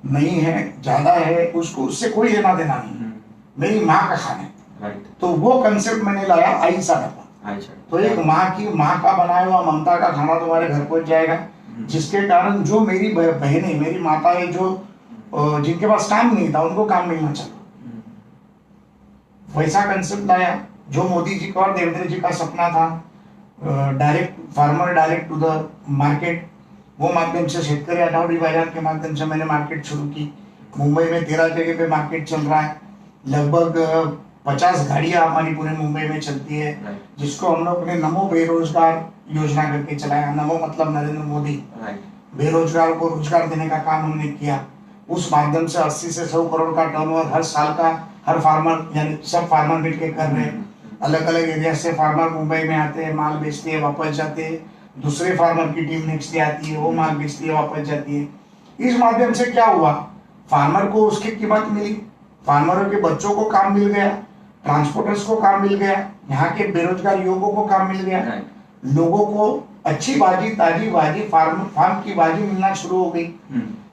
Speaker 3: नहीं है, ज्यादा है, उसको उससे कोई लेना देना नहीं, मेरी माँ का खाना है। तो वो कंसेप्ट मैंने लाया आईसा डब्बा। तो एक माँ का बनाया हुआ ममता का खाना तुम्हारे घर पहुंच जाएगा, जिसके कारण जो मेरी बहनें, मेरी माता है, जो जिनके पास काम नहीं था उनको काम मिलना चाहिए, वैसा कंसेप्ट लाया जो मोदी जी का और देवेंद्र जी का सपना था। Direct farmer direct to the market, वो माध्यम से शेतकरी आठवडी बाजार के माध्यम से मैंने मार्केट शुरू की। मुंबई में 13 जगह पे मार्केट चल रहा है, लगभग 50 गाड़ियां हमारी पूरे मुंबई में चलती है, जिसको हम लोग ने नमो बेरोजगार योजना करके चलाया। नमो मतलब नरेंद्र मोदी, बेरोजगार को रोजगार देने का काम हमने किया। उस माध्यम से 80 से 100 करोड़ का टर्नओवर हर साल का हर फार्मर, यानी सब फार्मर मिलकर कर रहे हैं। अलग अलग एरिया से फार्मर मुंबई में आते हैं, माल बेचते हैं, वापस जाते हैं, दूसरे फार्मर की टीम नेक्स्ट डे आती है, वो माल बेचती है, वापस जाती है। इस माध्यम से क्या हुआ, फार्मर को उसकी कीमत मिली, फार्मरों के बच्चों को काम मिल गया, ट्रांसपोर्टर्स को काम मिल गया, यहाँ के बेरोजगार युवकों को काम मिल गया, लोगों को अच्छी बाजी, ताजी बाजी, फार्म की बाजी मिलना शुरू हो गई।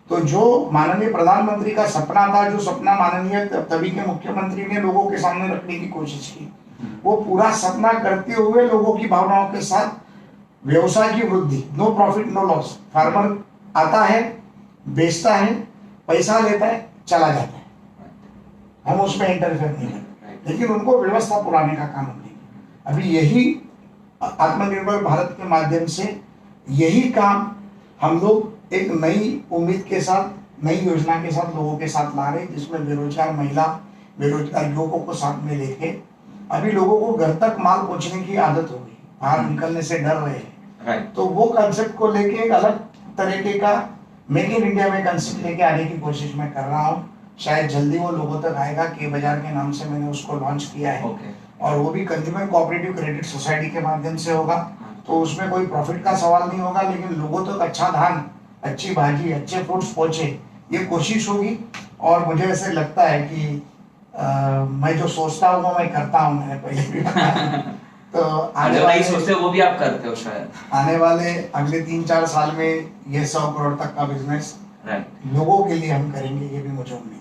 Speaker 3: तो जो माननीय प्रधानमंत्री का सपना था, जो सपना माननीय तभी के मुख्यमंत्री ने लोगों के सामने रखने की कोशिश की, वो पूरा सपना करते हुए लोगों की भावनाओं के साथ व्यवसाय की वृद्धि, no profit no loss. Farmer आता है, बेचता है, पैसा लेता है, चला जाता है, हम उसमें इंटरफेयर नहीं करते, लेकिन उनको व्यवस्था पुराने का काम हमने किया। अभी यही आत्मनिर्भर भारत के माध्यम से यही काम हम लोग एक नई उम्मीद के साथ नई योजना के साथ लोगों के साथ ला रहे हैं, जिसमें बेरोजगार महिला, बेरोजगार युवकों को साथ में लेके अभी लोगों को घर तक माल पहुंचने की आदत हो गई, बाहर निकलने से डर रहे हैं।
Speaker 2: राइट।
Speaker 3: तो वो कंसेप्ट को लेके एक अलग तरीके का मेक इन इंडिया में कंसेप्ट लेके आने की कोशिश मैं कर रहा हूँ। शायद जल्दी वो लोगों तक आएगा। के बाजार के नाम से मैंने उसको लॉन्च किया है।
Speaker 2: ओके।
Speaker 3: और वो भी कंज्यूमर कोऑपरेटिव क्रेडिट सोसाइटी के माध्यम से होगा। तो उसमें कोई प्रॉफिट का सवाल नहीं होगा, लेकिन लोगों तक अच्छा धान, अच्छी भाजी, अच्छे फूड्स पहुंचे, ये कोशिश होगी। और मुझे ऐसे लगता है कि मैं जो सोचता हूँ वो मैं करता हूँ, मैंने पहले भी बताया। तो आने
Speaker 2: जो नहीं
Speaker 3: वाले
Speaker 2: सोचते वो भी आप करते हो शायद।
Speaker 3: आने वाले अगले 3-4 साल में ये 100 करोड़ तक का बिजनेस
Speaker 2: राइट।
Speaker 3: लोगों के लिए हम करेंगे, ये भी मुझे उम्मीद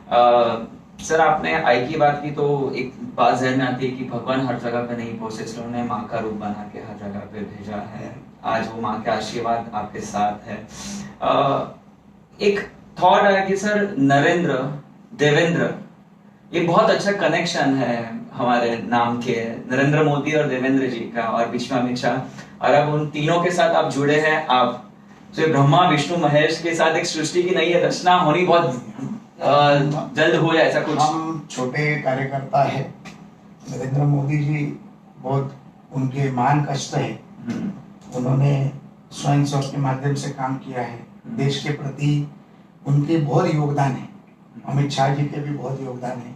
Speaker 2: है। सर आपने आई की बात की तो एक बात जहन में आती है कि भगवान हर जगह पे नहीं पहुंचे, इसलिए उन्होंने माँ का रूप बना के हर जगह पे भेजा है। आज वो माँ के आशीर्वाद आपके साथ है। एक थॉट आया कि सर नरेंद्र, देवेंद्र, ये बहुत अच्छा कनेक्शन है हमारे नाम के, नरेंद्र मोदी और देवेंद्र जी का, और बीच में अमित शाह, और अब उन तीनों के साथ आप जुड़े हैं। आप जो ब्रह्मा विष्णु महेश के साथ एक सृष्टि की नई रचना होनी बहुत जल्द हो जाए, ऐसा कुछ।
Speaker 3: हम छोटे कार्यकर्ता है। नरेंद्र मोदी जी बहुत उनके महान कष्ट है, उन्होंने स्वयं सेवक के माध्यम से काम किया है। देश के प्रति उनके बहुत योगदान है। अमित शाह जी के भी बहुत योगदान है,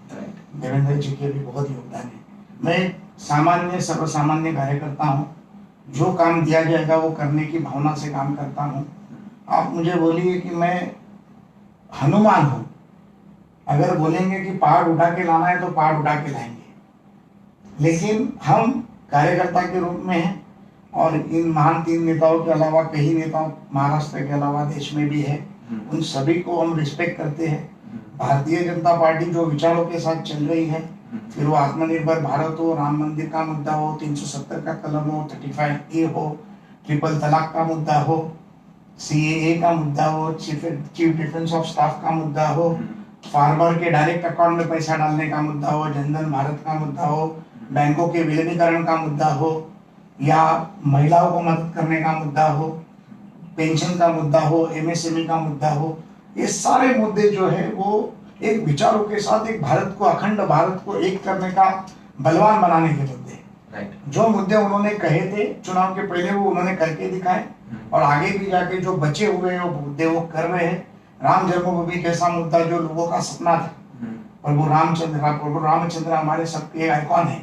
Speaker 3: देवेंद्र जी के भी बहुत योगदान है। मैं सामान्य सर्वसामान्य कार्यकर्ता हूँ, जो काम दिया जाएगा वो करने की भावना से काम करता हूँ। आप मुझे बोलिए कि मैं हनुमान हूँ, अगर बोलेंगे कि पहाड़ उठा के लाना है तो पहाड़ उठा के लाएंगे, लेकिन हम कार्यकर्ता के रूप में हैं। और इन महान 3 नेताओं के अलावा कई नेता महाराष्ट्र के अलावा देश में भी है, उन सभी को हम रिस्पेक्ट करते हैं। भारतीय जनता पार्टी जो विचारों के साथ चल रही है, फिर वो आत्मनिर्भर भारत हो, राम मंदिर का मुद्दा हो, 370 का कलम हो, 35A हो, ट्रिपल तलाक का मुद्दा हो, CAA का मुद्दा हो, चीफ डिफेंस ऑफ स्टाफ का मुद्दा हो, फार्मर के डायरेक्ट अकाउंट में पैसा डालने का मुद्दा हो, जनधन भारत का मुद्दा हो, बैंकों के विलीनीकरण का मुद्दा हो, या महिलाओं को मदद करने का मुद्दा हो, पेंशन का मुद्दा हो, MSME का मुद्दा हो, ये सारे मुद्दे जो है वो एक विचारों के साथ एक भारत को, अखंड भारत को एक करने का, बलवान बनाने के मुद्दे। जो मुद्दे उन्होंने कहे थे चुनाव के पहले, वो उन्होंने करके दिखाए, और आगे भी जाके जो बचे हुए हैं वो मुद्दे वो कर रहे हैं। राम जन्मभूमि कैसा मुद्दा जो लोगों का सपना था, प्रभु रामचंद्र हमारे सबके आइकॉन है,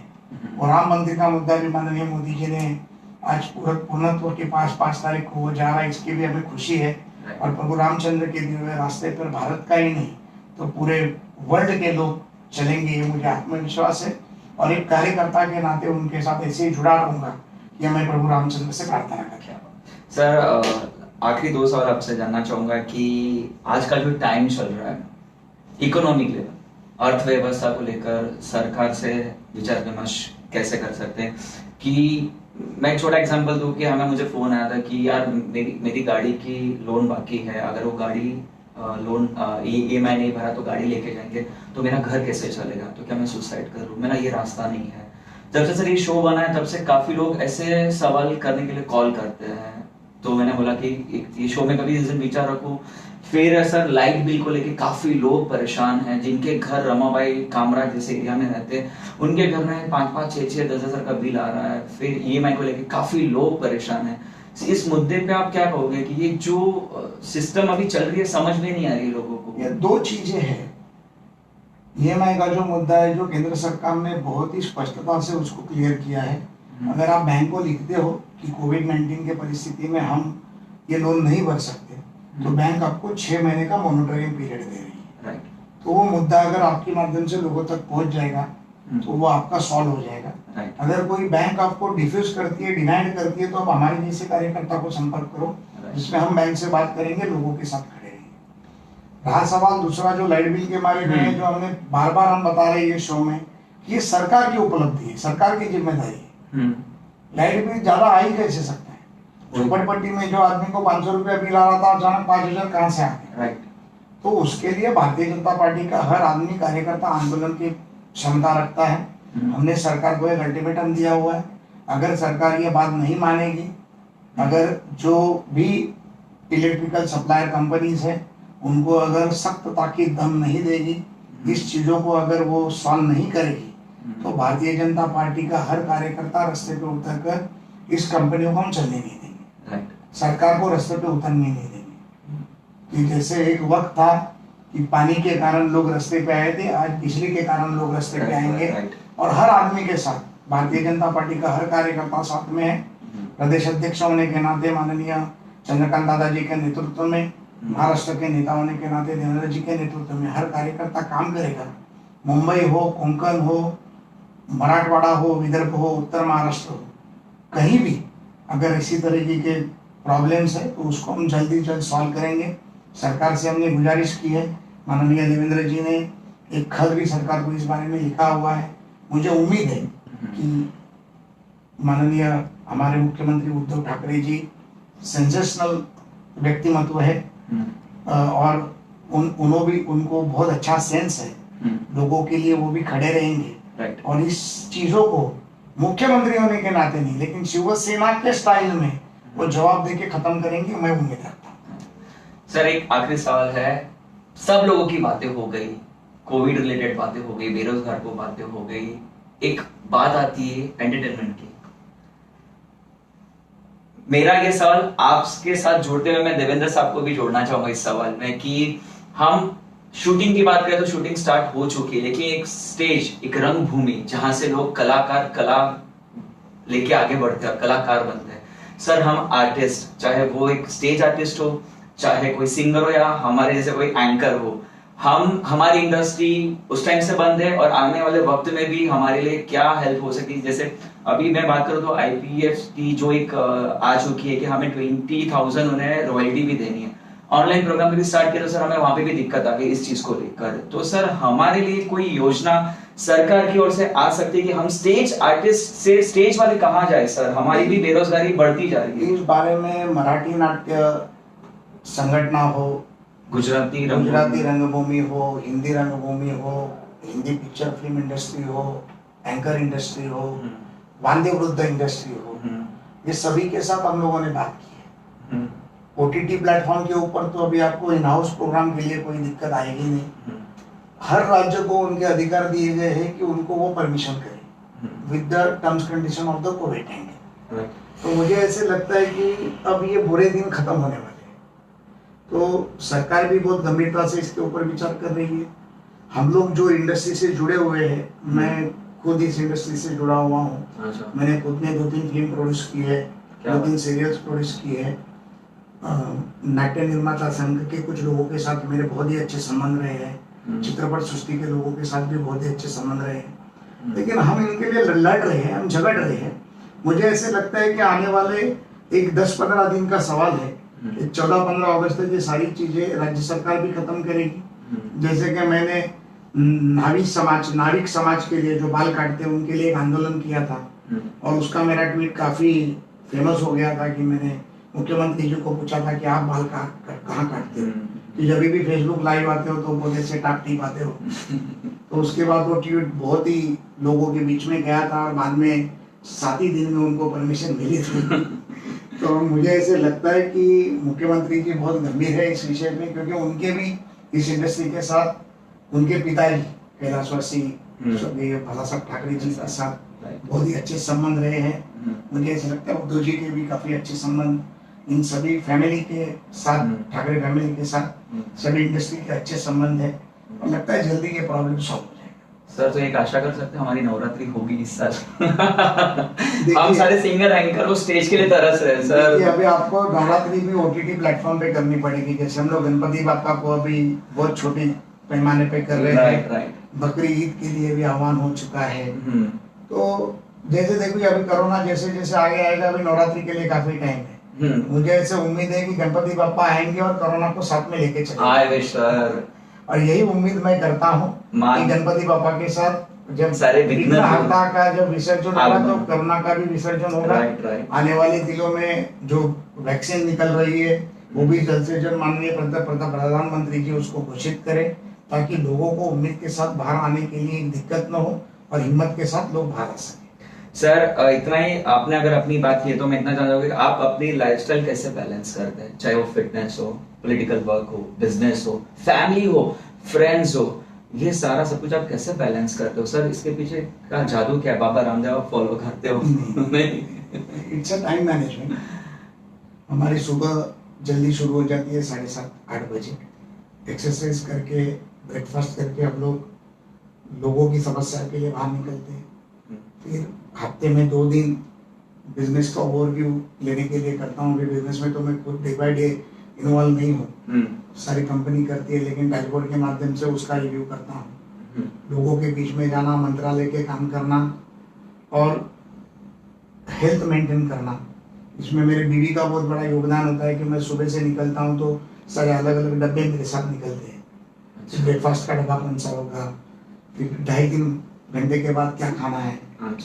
Speaker 3: और राम मंदिर का मुद्दा भी माननीय मोदी जी ने आज पूर्णत्व के पास 5 तारीख को वो जा रहा है, इसकी भी हमें खुशी है। और प्रभु रामचंद्र के दिए हुए रास्ते पर भारत का ही नहीं तो पूरे वर्ल्ड के लोग चलेंगे, ये मुझे आत्मविश्वास है। और एक कार्यकर्ता के नाते उनके साथ ऐसे ही जुड़ा रहूंगा, ये मैं प्रभु रामचंद्र से प्रार्थना करता हूँ।
Speaker 2: सर आखिरी 2 सवाल आपसे जानना चाहूंगा कि आज का जो टाइम चल रहा है, इकोनॉमिक लेवल, अर्थव्यवस्था को लेकर सरकार से विचार विमर्श कैसे कर सकते हैं? कि मैं एक छोटा एग्जांपल दूं कि हमें मुझे फोन आया था कि यार मेरी गाड़ी की लोन बाकी है, अगर वो गाड़ी लोन EMI नहीं भरा तो गाड़ी लेके जाएंगे तो मेरा घर कैसे चलेगा, तो क्या मैं सुसाइड करूं, मेरा ये रास्ता नहीं है। जब से सर ये शो बना है तब से काफी लोग ऐसे सवाल करने के लिए कॉल करते हैं, तो मैंने बोला कि ये शो में कभी इस दिन विचार रखूं। फिर सर लाइट बिल को लेके काफी लोग परेशान हैं, जिनके घर रमाबाई कामराज जैसे एरिया में रहते हैं, उनके घर में 5-5, 6-6, 10,000 का बिल आ रहा है। फिर EMI को लेके काफी लोग परेशान हैं। इस मुद्दे पे आप क्या कहोगे कि ये जो सिस्टम अभी चल रही है समझ में नहीं आ रही है लोगों को?
Speaker 3: ये 2 चीजें हैं। EMI का जो मुद्दा है, जो केंद्र सरकार ने बहुत ही स्पष्टता से उसको क्लियर किया है। अगर आप बैंक को लिखते हो कि कोविड-19 के परिस्थिति में हम ये लोन नहीं भर सकते, तो बैंक आपको 6 महीने का मॉनिटरिंग पीरियड दे रही है। तो वो मुद्दा अगर आपके माध्यम से लोगों तक पहुंच जाएगा तो वो आपका सॉल्व हो जाएगा। अगर कोई बैंक आपको डिफ्यूज करती है, डिनाइड करती है, तो आप हमारे जैसे कार्यकर्ता को संपर्क करो, जिसमें हम बैंक से बात करेंगे, लोगों के साथ खड़े रहेंगे। रहा सवाल दूसरा जो लाइट बिल के बारे में, जो हमने बार-बार हम बता रहे हैं ये शो में, ये सरकार की उपलब्धि है, सरकार की जिम्मेदारी है। लाइट बिल ज्यादा आ ही कैसे सकता है? झोपड़पट्टी में जो आदमी को 500 रुपया बिल आ रहा था, अचानक 5,000 कहाँ से आ गए? तो उसके लिए भारतीय जनता पार्टी का हर आदमी कार्यकर्ता आंदोलन की क्षमता रखता है। हमने सरकार को एक अल्टीमेटम दिया हुआ है, अगर सरकार ये बात नहीं मानेगी, अगर जो भी इलेक्ट्रिकल सप्लायर कंपनीज है उनको अगर सख्त ताकीद दम नहीं देगी, इस चीजों को अगर वो सॉल्व नहीं करेगी, तो भारतीय जनता पार्टी का हर कार्यकर्ता रास्ते पे उतरकर इस कंपनियों को हम चलने नहीं देंगे, सरकार को रास्ते पे उतरने नहीं देंगे। कि जैसे एक वक्त था कि पानी के कारण लोग रास्ते पे आए थे, आज बिजली के कारण लोग रास्ते पे आएंगे। और हर आदमी के साथ भारतीय जनता पार्टी का हर कार्यकर्ता साथ में है। प्रदेश अध्यक्ष होने के नाते माननीय चंद्रकांत दादाजी के नेतृत्व में, महाराष्ट्र के नेता होने के नाते देवेंद्र जी के नेतृत्व में हर कार्यकर्ता काम करेगा। मुंबई हो, कोंकण हो, मराठवाड़ा हो, विदर्भ हो, उत्तर महाराष्ट्र हो, कहीं भी अगर इसी तरीके के प्रॉब्लम्स है तो उसको हम जल्दी जल्द सॉल्व करेंगे। सरकार से हमने गुजारिश की है, माननीय देवेंद्र जी ने एक खत भी सरकार को इस बारे में लिखा हुआ है। मुझे उम्मीद है कि माननीय हमारे मुख्यमंत्री उद्धव ठाकरे जी सेंसेशनल व्यक्तिमत्व है और उनको बहुत अच्छा सेंस है लोगों के लिए, वो भी खड़े रहेंगे और इस चीजों को मुख्यमंत्री होने के नाते नहीं लेकिन शिवसेना के स्टाइल में वो जवाब देके खत्म करेंगे, मैं उम्मीद रखता हूँ।
Speaker 2: सर एक आखिरी सवाल है, सब लोगों की बातें हो गई, कोविड रिलेटेड बातें हो गई, बेरोजगार को बातें हो गई, एक बात आती है एंटरटेनमेंट की। मेरा ये सवाल आपके साथ जोड़ते हुए मैं देवेंद्र साहब को भी जोड़ना चाहूंगा इस सवाल में कि हम शूटिंग की बात करें तो शूटिंग स्टार्ट हो चुकी है, लेकिन एक स्टेज, एक रंगभूमि जहां से लोग कलाकार कला लेके आगे बढ़ते हैं, कलाकार बनते हैं। सर हम आर्टिस्ट, चाहे वो एक स्टेज आर्टिस्ट हो, चाहे कोई सिंगर हो या हमारे जैसे कोई एंकर हो, हमारी इंडस्ट्री उस टाइम से बंद है और आने वाले वक्त में भी हमारे लिए क्या हेल्प हो सकती है। जैसे अभी मैं बात करूं तो आईपीएफ की जो एक आ चुकी है कि हमें 20,000 उन्हें रॉयल्टी भी देनी है। ऑनलाइन प्रोग्राम भी स्टार्ट किया तो सर हमें वहां पे भी दिक्कत आ गई इस चीज को लेकर। तो सर हमारे लिए कोई योजना सरकार की ओर से आ सकती है कि हम स्टेज आर्टिस्ट से स्टेज वाले कहाँ जाए? सर हमारी भी बेरोजगारी बढ़ती जा रही है।
Speaker 3: इस बारे में मराठी नाट्य संगठना हो, गुजराती रंगभूमि हो, हिंदी रंगभूमि हो, हिंदी पिक्चर फिल्म इंडस्ट्री हो, एंकर इंडस्ट्री हो, वांदे वृद्ध इंडस्ट्री हो, ये सभी के साथ हम लोगों ने बात की है। ओटीटी प्लेटफॉर्म के ऊपर तो अभी आपको इन हाउस प्रोग्राम के लिए कोई दिक्कत आएगी नहीं। हर राज्य को उनके अधिकार दिए गए हैं कि उनको वो परमिशन करें with the terms condition of the Covid 19। तो मुझे ऐसे लगता है कि अब ये बुरे दिन खत्म होने वाले हैं, तो सरकार भी बहुत गंभीरता से इसके ऊपर विचार कर रही है। हम लोग जो इंडस्ट्री से जुड़े हुए हैं, मैं खुद इस इंडस्ट्री से जुड़ा हुआ हूँ। मैंने खुद ने 2-3 फिल्म प्रोड्यूस की है, 2-3 सीरियल्स प्रोड्यूस किए हैं। नाट्य निर्माता संघ के कुछ लोगों के साथ मेरे बहुत ही अच्छे संबंध रहे हैं, चित्रपट सृष्टि के लोगों के साथ भी बहुत ही अच्छे संबंध रहे हैं। लेकिन हम इनके लिए लड़ रहे हैं, हम झगड़ रहे हैं। मुझे ऐसे लगता है कि आने वाले एक 10-15 दिन का सवाल है। 14-15 अगस्त तक ये सारी चीजें राज्य सरकार भी खत्म करेगी। जैसे कि मैंने नाविक समाज के लिए जो बाल काटते हैं उनके लिए एक आंदोलन किया था और उसका मेरा ट्वीट काफी फेमस हो गया था कि मैंने मुख्यमंत्री जी को पूछा था कि आप बाल कहाँ काटते हो, कि जब भी फेसबुक लाइव आते हो तो बोले से टाप टीप आते हो। तो उसके बाद वो ट्वीट बहुत ही लोगों के बीच में गया था और बाद में 7 ही दिन में उनको परमिशन मिली थी। तो मुझे ऐसे लगता है कि मुख्यमंत्री जी बहुत गंभीर है इस विषय में, क्योंकि उनके भी इस इंडस्ट्री के साथ उनके पिताजी कैलाशवासी स्वर्गीय बाला साहब ठाकरे जी के साथ बहुत ही अच्छे संबंध रहे हैं। मुझे ऐसा लगता है उद्धव जी के भी काफी अच्छे संबंध इन सभी फैमिली के साथ, ठाकरे फैमिली के साथ सभी इंडस्ट्री के अच्छे संबंध है और लगता है जल्दी ये प्रॉब्लम सॉल्व हो जाएगा।
Speaker 2: सर तो एक आशा कर सकते हैं हमारी नवरात्रि होगी इस साल। हम सारे सिंगर एंकर वो स्टेज के लिए तरस रहे हैं सर।
Speaker 3: अभी आपको नवरात्रि भी ओटीटी प्लेटफॉर्म पे करनी पड़ेगी। जैसे हम लोग गणपति बापा को अभी बहुत छोटे पैमाने पे कर रहे हैं, बकरी ईद के लिए भी आह्वान हो चुका है। तो जैसे देखो अभी कोरोना जैसे जैसे आगे आएगा, अभी नवरात्रि के लिए काफी टाइम है। मुझे ऐसे उम्मीद है कि गणपति बापा आएंगे और कोरोना को साथ में लेके चलेंगे सर। और यही उम्मीद मैं करता हूँ कि गणपति बापा के साथ जब
Speaker 2: सारे
Speaker 3: विघ्नहर्ता का जब विसर्जन होगा तो कोरोना का भी विसर्जन होगा। आने वाले दिनों में जो वैक्सीन निकल रही है वो भी जल्द से जल्द माननीय प्रधानमंत्री जी उसको घोषित करें, ताकि लोगों को उम्मीद के साथ बाहर आने के लिए दिक्कत न हो और हिम्मत के साथ लोग बाहर आ सके।
Speaker 2: सर इतना ही आपने अगर अपनी बात की है तो मैं इतना जानना चाहूंगा कि आप अपनी लाइफस्टाइल कैसे बैलेंस करते हैं, चाहे वो फिटनेस हो, पॉलिटिकल वर्क हो, बिजनेस हो, फैमिली हो, फ्रेंड्स हो, ये सारा सब कुछ आप कैसे बैलेंस करते हो सर? इसके पीछे का जादू क्या है? बाबा रामदेव आप फॉलो करते हो? नहीं,
Speaker 3: इट्स अ टाइम मैनेजमेंट। हमारी सुबह जल्दी शुरू हो जाती है 7:30-8 बजे। एक्सरसाइज करके ब्रेकफास्ट करके हम लोग लोगों की समस्या के लिए बाहर निकलते हैं। फिर हफ्ते में 2 दिन बिजनेस का ओवरव्यू लेने के लिए करता हूँ। बिजनेस में तो मैं खुद डे बाय डे इन्वॉल्व नहीं हूँ, सारी कंपनी करती है, लेकिन डैशबोर्ड के माध्यम से उसका रिव्यू करता हूँ। लोगों के बीच में जाना, मंत्रालय के काम करना और हेल्थ मेंटेन करना, इसमें मेरे बीवी का बहुत बड़ा योगदान होता है कि मैं सुबह से निकलता हूँ तो सारे अलग अलग डब्बे मेरे साथ निकलते हैं। ब्रेकफास्ट का डब्बा कौन सा होगा, फिर 2.5-3 घंटे के बाद क्या खाना है,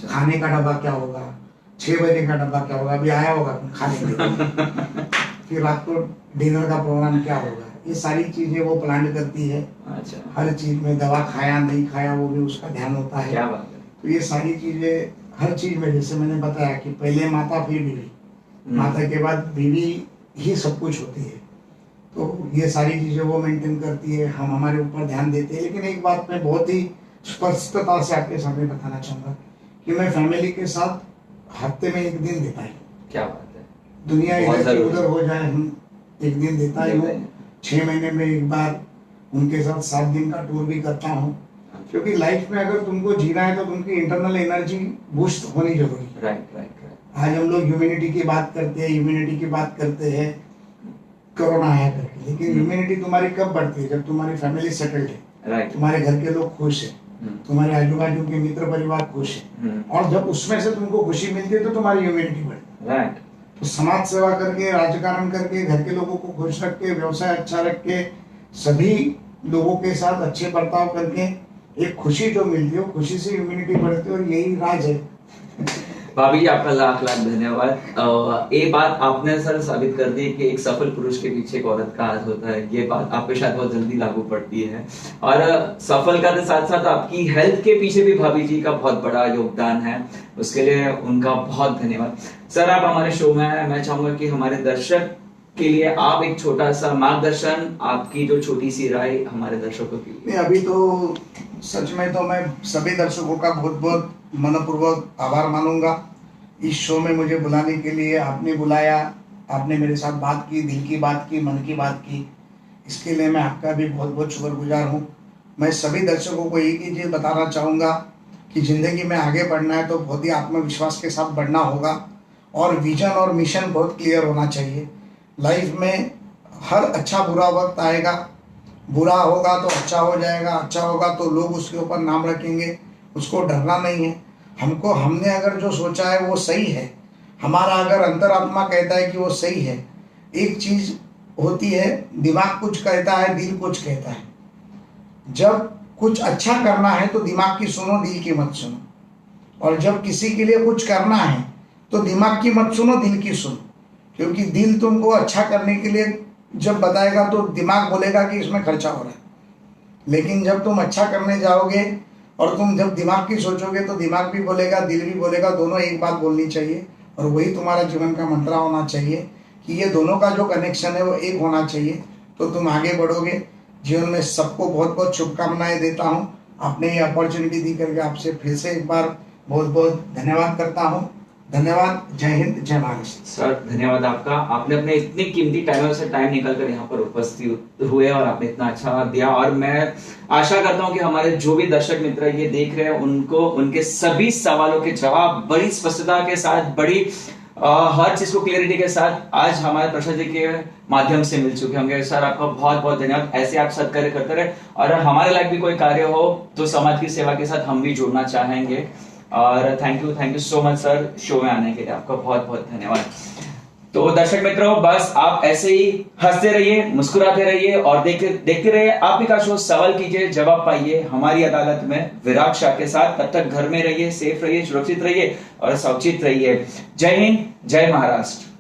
Speaker 3: खाने का डब्बा क्या होगा, 6 बजे का डब्बा क्या होगा, अभी आया होगा खाने के लिए, फिर रात को डिनर का प्रोग्राम क्या होगा, ये सारी चीजें वो प्लान करती है।
Speaker 2: अच्छा,
Speaker 3: हर चीज में दवा खाया नहीं खाया वो भी उसका ध्यान होता है।
Speaker 2: क्या बात है।
Speaker 3: तो ये सारी चीजें हर चीज में, जैसे मैंने बताया कि पहले माता फिर बीवी, माता के बाद बीवी ही सब कुछ होती है। तो ये सारी चीजें वो मेंटेन करती है, हम हमारे ऊपर ध्यान देते हैं। लेकिन एक बात मैं बहुत ही स्पष्टता से आपके सामने बताना चाहूंगा कि मैं फैमिली के साथ हफ्ते में 1 दिन देता हूँ।
Speaker 2: क्या बात है।
Speaker 3: दुनिया इधर से उधर हो जाए, हम 1 दिन देता ही हूँ। 6 महीने में एक बार उनके साथ 7 दिन का टूर भी करता हूँ, क्योंकि लाइफ में अगर तुमको जीना है तो तुमकी इंटरनल एनर्जी बूस्ट होनी जरूरी है।
Speaker 2: राइट।
Speaker 3: आज हम लोग ह्यूमैनिटी की बात करते हैं, कोरोना है करके, लेकिन ह्यूमैनिटी तुम्हारी कब बढ़ती है? जब तुम्हारी फैमिली सेटल्ड है,
Speaker 2: राइट,
Speaker 3: तुम्हारे घर के लोग खुश है, तुम्हारे आजू बाजू के मित्र परिवार खुश है, और जब उसमें से तुमको खुशी मिलती है तो तुम्हारी ह्यूमैनिटी बढ़ती है।
Speaker 2: राइट।
Speaker 3: तो समाज सेवा करके, राजकारण करके, घर के लोगों को खुश रख के, व्यवसाय अच्छा रख के, सभी लोगों के साथ अच्छे बर्ताव करके एक खुशी जो मिलती है, वो खुशी से ह्यूमैनिटी बढ़ती है, और यही राज है।
Speaker 2: भाभी जी आपका लाख लाख धन्यवाद। ये बात आपने सर साबित कर दी कि एक सफल पुरुष के पीछे एक औरत का हाथ होता है। ये बात आप पे शायद बहुत जल्दी लागू पड़ती है, और सफलता के साथ साथ आपकी हेल्थ के पीछे भी भाभी जी का बहुत बड़ा योगदान है, उसके लिए उनका बहुत धन्यवाद। सर आप हमारे शो में आए, मैं चाहूंगा कि हमारे दर्शक के लिए आप एक छोटा सा मार्गदर्शन, आपकी जो छोटी सी राय हमारे दर्शकों के लिए।
Speaker 3: अभी तो सच में तो मैं सभी दर्शकों का बहुत बहुत मनपूर्वक आभार मानूंगा। इस शो में मुझे बुलाने के लिए आपने बुलाया, आपने मेरे साथ बात की, दिल की बात की, मन की बात की, इसके लिए मैं आपका भी बहुत बहुत शुक्रगुजार हूँ। मैं सभी दर्शकों को एक ही चीज़ बताना चाहूँगा कि ज़िंदगी में आगे बढ़ना है तो बहुत ही आत्मविश्वास के साथ बढ़ना होगा, और विजन और मिशन बहुत क्लियर होना चाहिए। लाइफ में हर अच्छा बुरा वक्त आएगा, बुरा होगा तो अच्छा हो जाएगा, अच्छा होगा तो लोग उसके ऊपर नाम रखेंगे, उसको डरना नहीं है। हमने अगर जो सोचा है वो सही है, हमारा अगर अंतरात्मा कहता है कि वो सही है। एक चीज होती है, दिमाग कुछ कहता है, दिल कुछ कहता है। जब कुछ अच्छा करना है तो दिमाग की सुनो, दिल की मत सुनो, और जब किसी के लिए कुछ करना है तो दिमाग की मत सुनो, दिल की सुनो, क्योंकि दिल तुमको अच्छा करने के लिए जब बताएगा तो दिमाग बोलेगा कि इसमें खर्चा हो रहा है, लेकिन जब तुम अच्छा करने जाओगे और तुम जब दिमाग की सोचोगे तो दिमाग भी बोलेगा, दिल भी बोलेगा, दोनों एक बात बोलनी चाहिए, और वही तुम्हारा जीवन का मंत्रा होना चाहिए कि ये दोनों का जो कनेक्शन है वो एक होना चाहिए, तो तुम आगे बढ़ोगे। जीवन में सबको बहुत बहुत शुभकामनाएं देता हूँ। आपने ये अपॉर्चुनिटी दी करके आपसे फिर से एक बार बहुत बहुत धन्यवाद करता हूँ। धन्यवाद। जय हिंद, जय महाराष्ट्र।
Speaker 2: सर धन्यवाद आपका, आपने अपने इतनी कीमती टाइम से टाइम निकाल कर यहाँ पर उपस्थित हुए और आपने इतना अच्छा दिया, और मैं आशा करता हूँ कि हमारे जो भी दर्शक मित्र ये देख रहे हैं उनको उनके सभी सवालों के जवाब बड़ी स्पष्टता के साथ, बड़ी हर चीज को क्लियरिटी के साथ आज हमारे प्रसाद जी के माध्यम से मिल चुके होंगे। सर आपका बहुत बहुत धन्यवाद। ऐसे आप सत्कार्य करते रहे, और हमारे लायक भी कोई कार्य हो तो समाज की सेवा के साथ हम भी जुड़ना चाहेंगे। और thank you so much sir, show में आने के लिए आपका बहुत बहुत धन्यवाद। तो दर्शक मित्रों, बस आप ऐसे ही हंसते रहिए, मुस्कुराते रहिए और देखते रहिए आप ही का शो। सवाल कीजिए, जवाब पाइए हमारी अदालत में विराग शाह के साथ। तब तक घर में रहिए, सेफ रहिए, सुरक्षित रहिए और सावचेत रहिए। जय हिंद, जय महाराष्ट्र।